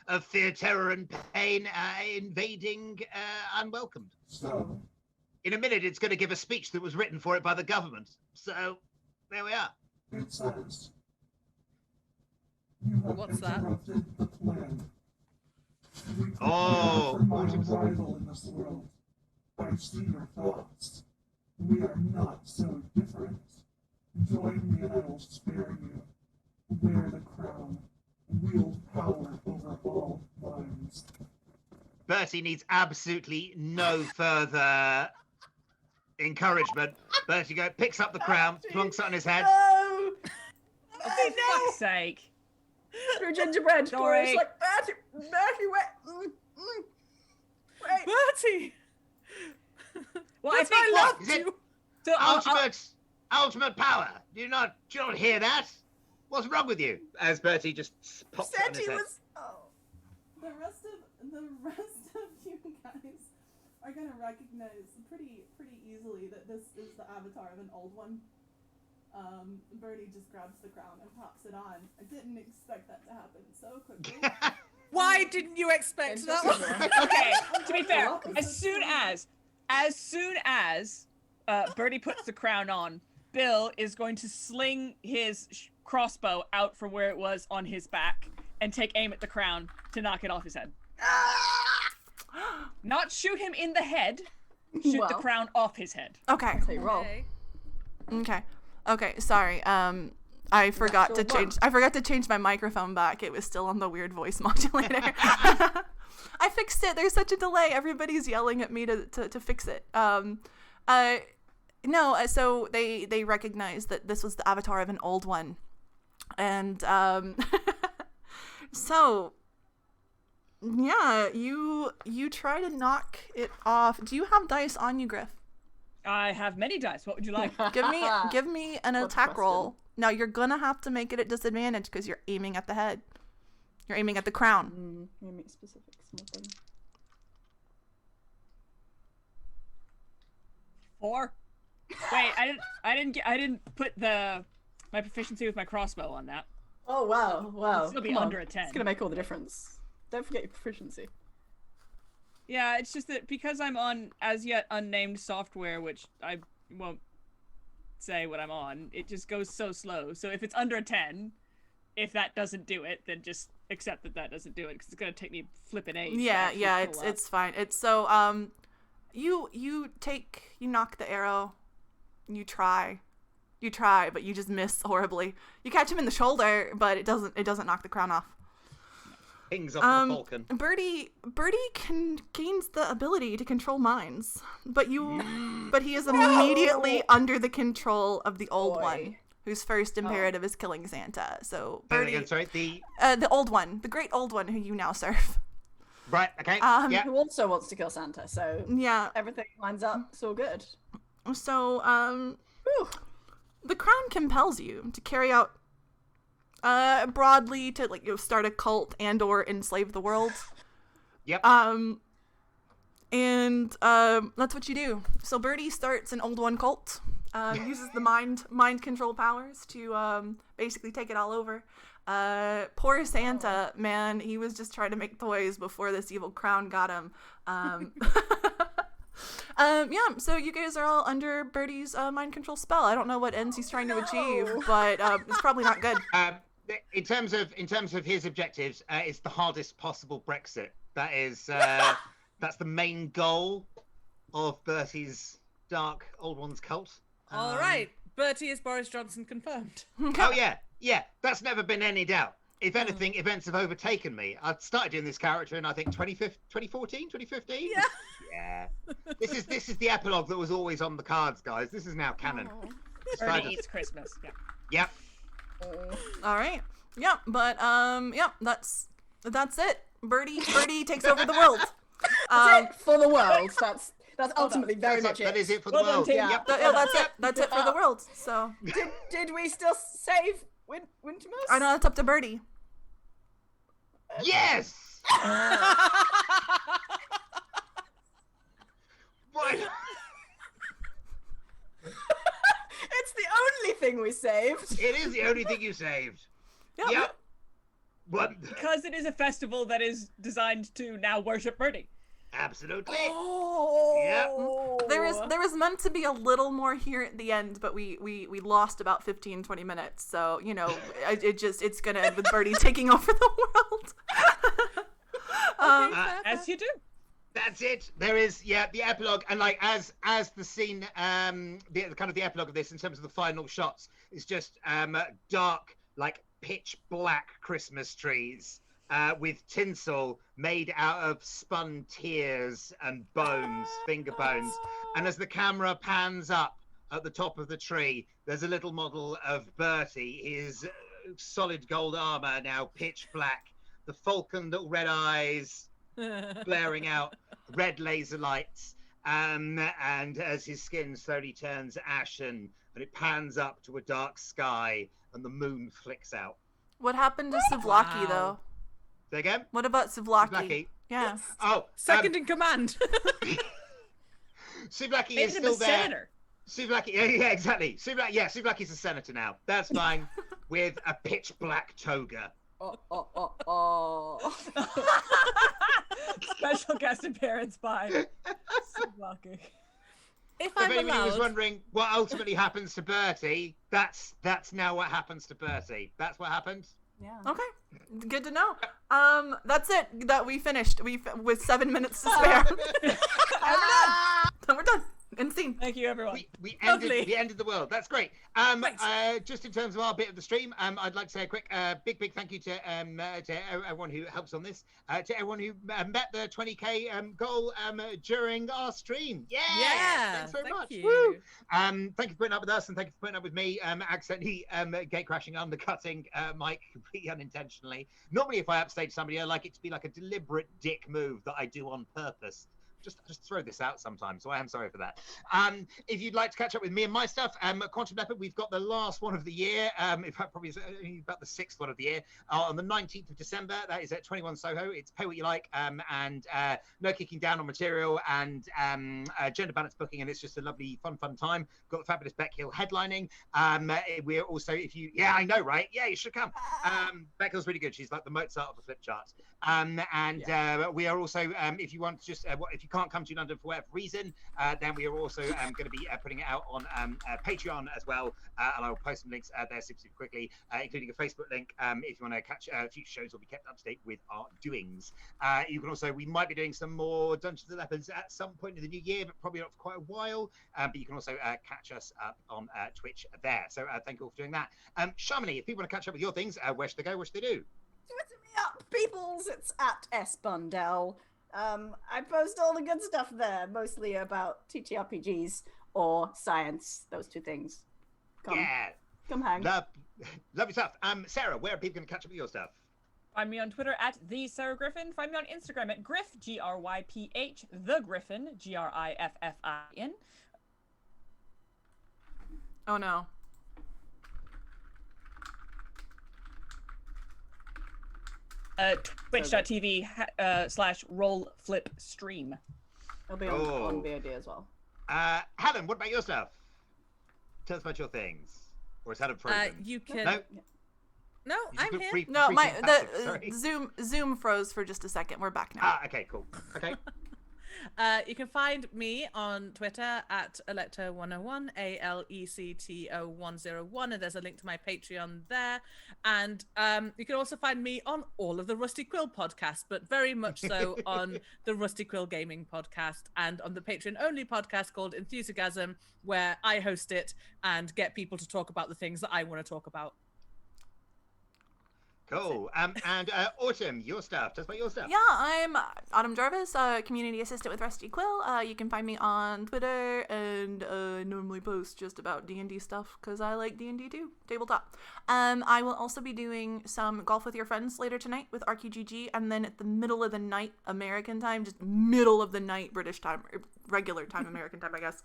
of fear, terror, and pain invading unwelcomed. So, in a minute, it's going to give a speech that was written for it by the government. So, there we are. it says, you have What's that? interrupted the plan. We prepare Oh, for my Mortimer's- arrival in this world. I see your thoughts. We are not so different. Join me and I will spare you. Wear the crown. Wield power over all minds. Bertie needs absolutely no further encouragement. Bertie picks up the crown, plonks it on his head. No! For fuck's sake. Through gingerbread. Sorry. It's like, Bertie, wait. Wait. Bertie! Well, That's I think my love Is it you. So ultimate power? Do you not hear that? What's wrong with you? As Bertie just pops it on Said his he head. was. Oh. The rest of you guys are gonna recognize pretty easily that this is the avatar of an old one. Bertie just grabs the crown and pops it on. I didn't expect that to happen so quickly. Why didn't you expect that one? Okay, to be fair, as soon as Bertie puts the crown on, Bill is going to sling his crossbow out from where it was on his back and take aim at the crown to knock it off his head. Not shoot him in the head, shoot the Well. crown off his head. Okay. So you roll. Okay. Sorry. I forgot to Natural change. I forgot to change my microphone back. It was still on the weird voice modulator. I fixed it. There's such a delay. Everybody's yelling at me to fix it. No. So they recognized that this was the avatar of an old one, and so yeah, you try to knock it off. Do you have dice on you, Gryph? I have many dice. What would you like? Give me an What attack question? roll. Now you're gonna have to make it at disadvantage because you're aiming at the head. You're aiming at the crown. Let me make specifics. More thing. 4. Wait, I didn't put my proficiency with my crossbow on that. Oh wow! It'll still be Come on. under a 10. It's gonna make all the difference. Don't forget your proficiency. Yeah, it's just that because I'm on as yet unnamed software, which I won't say what I'm on, it just goes so slow. So if it's under a 10, if that doesn't do it, then just accept that doesn't do it because it's gonna take me flipping 8. Yeah, it's fine. It's so you knock the arrow, you try, but you just miss horribly. You catch him in the shoulder, but it doesn't knock the crown off. Pings off the falcon. Bertie gains the ability to control minds, but he is immediately under the control of the old one, whose first imperative is killing Santa. So Bertie, Again, sorry, the old one, the great old one who you now serve. Right. Okay. Yeah. Who also wants to kill Santa, so Yeah. everything lines up. It's all good. So, Whew. the crown compels you to carry out, broadly to start a cult and/or enslave the world. Yep. And that's what you do. So Birdie starts an Old One cult. Uses the mind control powers to basically take it all over. Poor Santa, man, he was just trying to make toys before this evil crown got him. Yeah, so you guys are all under Birdie's mind control spell. I don't know what ends he's trying to achieve, but it's probably not good. In terms of his objectives, it's the hardest possible Brexit. That is that's the main goal of Bertie's Dark Old Ones cult. All right, Bertie is Boris Johnson confirmed. Oh yeah, that's never been any doubt. If anything, events have overtaken me. I started doing this character in, I think, 2014, 2015? Yeah. This is the epilogue that was always on the cards, guys. This is now canon. Bernie eats Christmas. Yeah. Yep. All right. Yeah, but that's it. Birdie takes over the world. That's it for the world. That's ultimately very much it. That is it for the world. Yeah. Yep. That's it. That's it for the world. So Did we still save Wintermouse? I know that's up to Birdie. Yes. What? It's the only thing we saved. It is the only thing you saved. Yep. What? Because it is a festival that is designed to now worship Birdie. Absolutely. Oh. Yep. There was meant to be a little more here at the end, but we lost about 15-20 minutes. So, it's going to end with Birdie taking over the world. As you do. That's it. There is, the epilogue, and as the scene, the kind of the epilogue of this in terms of the final shots is just dark, pitch black Christmas trees with tinsel made out of spun tears and bones, finger bones. And as the camera pans up at the top of the tree, there's a little model of Bertie, his solid gold armor now pitch black, the falcon little red eyes blaring out, red laser lights, and as his skin slowly turns ashen and it pans up to a dark sky and the moon flicks out. What happened to Savlaki, though? Say again? What about Savlaki? Savlaki? Yeah. Oh, Second in command. Savlaki is still there. Senator. Savlaki, yeah, exactly. Savlaki's a senator now. That's fine. With a pitch black toga. Oh. Special guest appearance by Savlaki. If anybody was wondering what ultimately happens to Bertie, that's now what happens to Bertie. That's what happened. Yeah. Okay. Good to know. That's it. That we finished. With 7 minutes to spare. We're done. End scene. Thank you, everyone. We ended the world. That's great. Just in terms of our bit of the stream, I'd like to say a quick, big thank you to everyone who helps on this, to everyone who met the 20k goal during our stream. Yeah. Thanks very much. You. Woo. Thank you for putting up with us, and thank you for putting up with me. Accidentally gate crashing, undercutting Mike completely unintentionally. Normally, if I upstage somebody, I like it to be like a deliberate dick move that I do on purpose. Just throw this out sometimes, so I am sorry for that. If you'd like to catch up with me and my stuff, Quantum Leopard, we've got the last one of the year. In fact, probably about the 6th one of the year. On the 19th of December, that is at 21 Soho. It's pay what you like, and no kicking down on material, and gender balance booking, and it's just a lovely, fun time. Got the fabulous Beck Hill headlining. We're also, I know, right? Yeah, you should come. Beck Hill's really good. She's like the Mozart of the flip chart. We are also, if you want to just, if you can't come to London for whatever reason, then we are also going to be putting it out on Patreon as well, and I will post some links there super quickly, including a Facebook link. If you want to catch future shows, will be kept up to date with our doings. You can also, we might be doing some more Dungeons and Leopards at some point in the new year, but probably not for quite a while. But you can also catch us up on Twitch there. So thank you all for doing that. Shamini, if people want to catch up with your things, where should they go? What should they do? Twitter me up, peoples. It's at @sbundell. I post all the good stuff there, mostly about TTRPGs or science. Those two things. Come hang. Lovely stuff. Sarah, where are people going to catch up with your stuff? Find me on Twitter at the Sarah Griffin. Find me on Instagram at Gryph, Gryph, the Gryphon, Griffin. Oh no. Twitch.tv /rollflipstream. It'll be on VOD as well. Helen, what about your stuff? Tell us about your things. Or is Helen frozen? You can. No. No, I'm here. No, Zoom froze for just a second. We're back now. Okay, cool. Okay. You can find me on Twitter at Alecto101, ALECTO101, and there's a link to my Patreon there. And you can also find me on all of the Rusty Quill podcasts, but very much so on the Rusty Quill Gaming podcast and on the Patreon-only podcast called Enthusiasm, where I host it and get people to talk about the things that I want to talk about. Cool. And Autumn, your stuff. Tell us about your stuff. Yeah, I'm Autumn Jarvis, community assistant with Rusty Quill. You can find me on Twitter, and I normally post just about D&D stuff because I like D&D too, tabletop. I will also be doing some golf with your friends later tonight with RQGG, and then at the middle of the night American time, just middle of the night British time, regular time American time, I guess.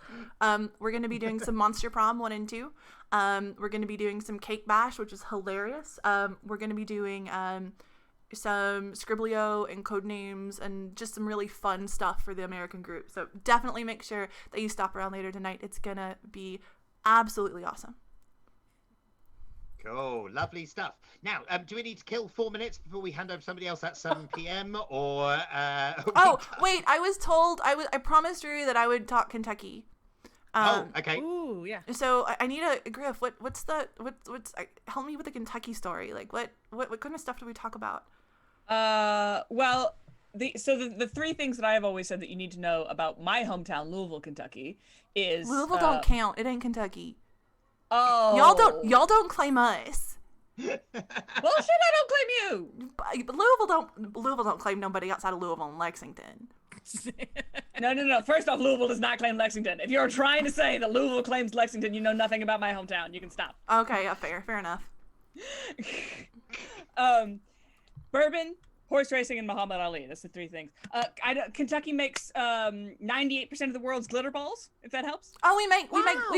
We're going to be doing some Monster Prom 1 and 2. We're going to be doing some Cake Bash, which is hilarious. We're going to be doing some Scriblio and Codenames and just some really fun stuff for the American group. So definitely make sure that you stop around later tonight. It's going to be absolutely awesome. Cool. Lovely stuff. Now, do we need to kill 4 minutes before we hand over to somebody else at 7 p.m. or... Oh, wait. I was told... I promised Drew that I would talk Kentucky. Okay. Ooh, yeah. So I need a Gryph. What's help me with the Kentucky story. Like what kind of stuff do we talk about? Well, the three things that I have always said that you need to know about my hometown, Louisville, Kentucky, is Louisville don't count. It ain't Kentucky. Oh, y'all don't claim us. Well, shit, I don't claim you. But Louisville don't claim nobody outside of Louisville and Lexington. No. First off, Louisville does not claim Lexington. If you're trying to say that Louisville claims Lexington, you know nothing about my hometown. You can stop. Okay, yeah, fair enough. Bourbon, horse racing, and Muhammad Ali. That's the three things. Kentucky makes 98% of the world's glitter balls. If that helps. Oh, we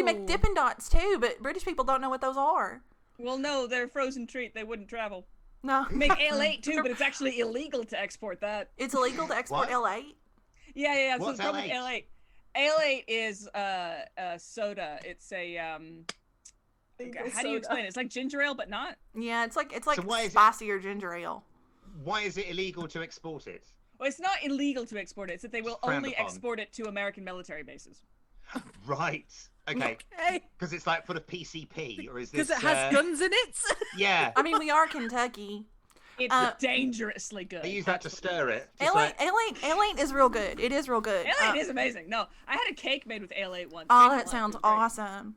make Dippin' Dots too, but British people don't know what those are. Well, no, they're a frozen treat. They wouldn't travel. No. We make Ale-8 too, but it's actually illegal to export that. It's illegal to export Ale-8? Yeah. What's so the problem with Ale-8? Ale-8 is soda. It's a how do you explain it? It's like ginger ale, but not. Yeah, it's like why is spicier ginger ale. Why is it illegal to export it? Well, it's not illegal to export it. It's that they will only export it to American military bases. Right. Okay. Because it's like for the PCP, or is this? Because it has guns in it. Yeah. I mean, we are Kentucky. It's dangerously good. They use that to stir it. Ale-8 is real good. It is real good. Ale-8 is amazing. No, I had a cake made with Ale-8 once. Oh, that sounds awesome.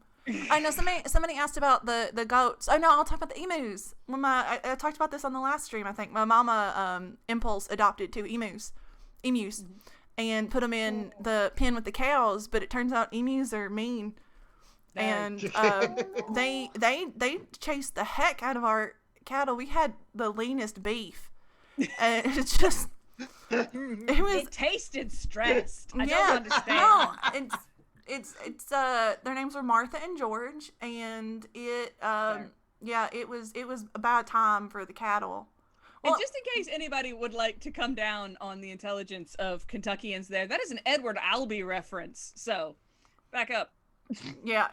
I know somebody asked about the goats. Oh no, I'll talk about the emus. When I talked about this on the last stream, I think my mama Impulse adopted 2 emus, and put them in the pen with the cows. But it turns out emus are mean, and they chased the heck out of our cattle. We had the leanest beef, and it's just it tasted stressed. I don't understand. No, it's their names were Martha and George, and it was a bad time for the cattle. Well, and just in case anybody would like to come down on the intelligence of Kentuckians there, that is an Edward Albee reference. So, back up. Yeah.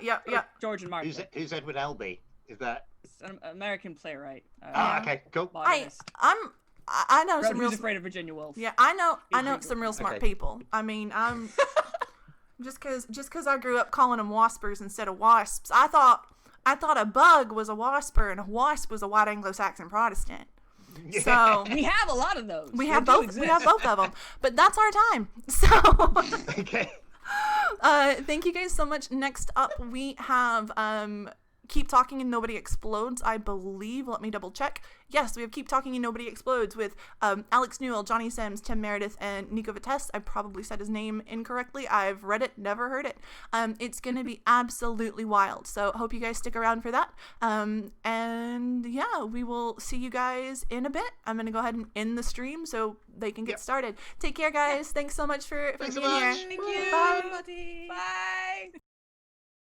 George and Martha. Who's Edward Albee? Is that an American playwright? Okay, cool. I know some real. Who's Afraid of Virginia Woolf? Yeah, I know some real smart people. I mean, I'm just because I grew up calling them waspers instead of wasps. I thought a bug was a wasper and a wasp was a white Anglo-Saxon Protestant. Yeah. So we have a lot of those. We have both. We have both of them. But that's our time. So okay. Thank you guys so much. Next up, we have Keep Talking and Nobody Explodes, I believe. Let me double check. Yes, we have Keep Talking and Nobody Explodes with Alex Newell, Johnny Sims, Tim Meredith, and Nico Vitesse. I probably said his name incorrectly. I've read it, never heard it. It's going to be absolutely wild. So hope you guys stick around for that. And yeah, we will see you guys in a bit. I'm going to go ahead and end the stream so they can get started. Take care, guys. Thanks so much for being here. Thank you, Bye. everybody. Bye.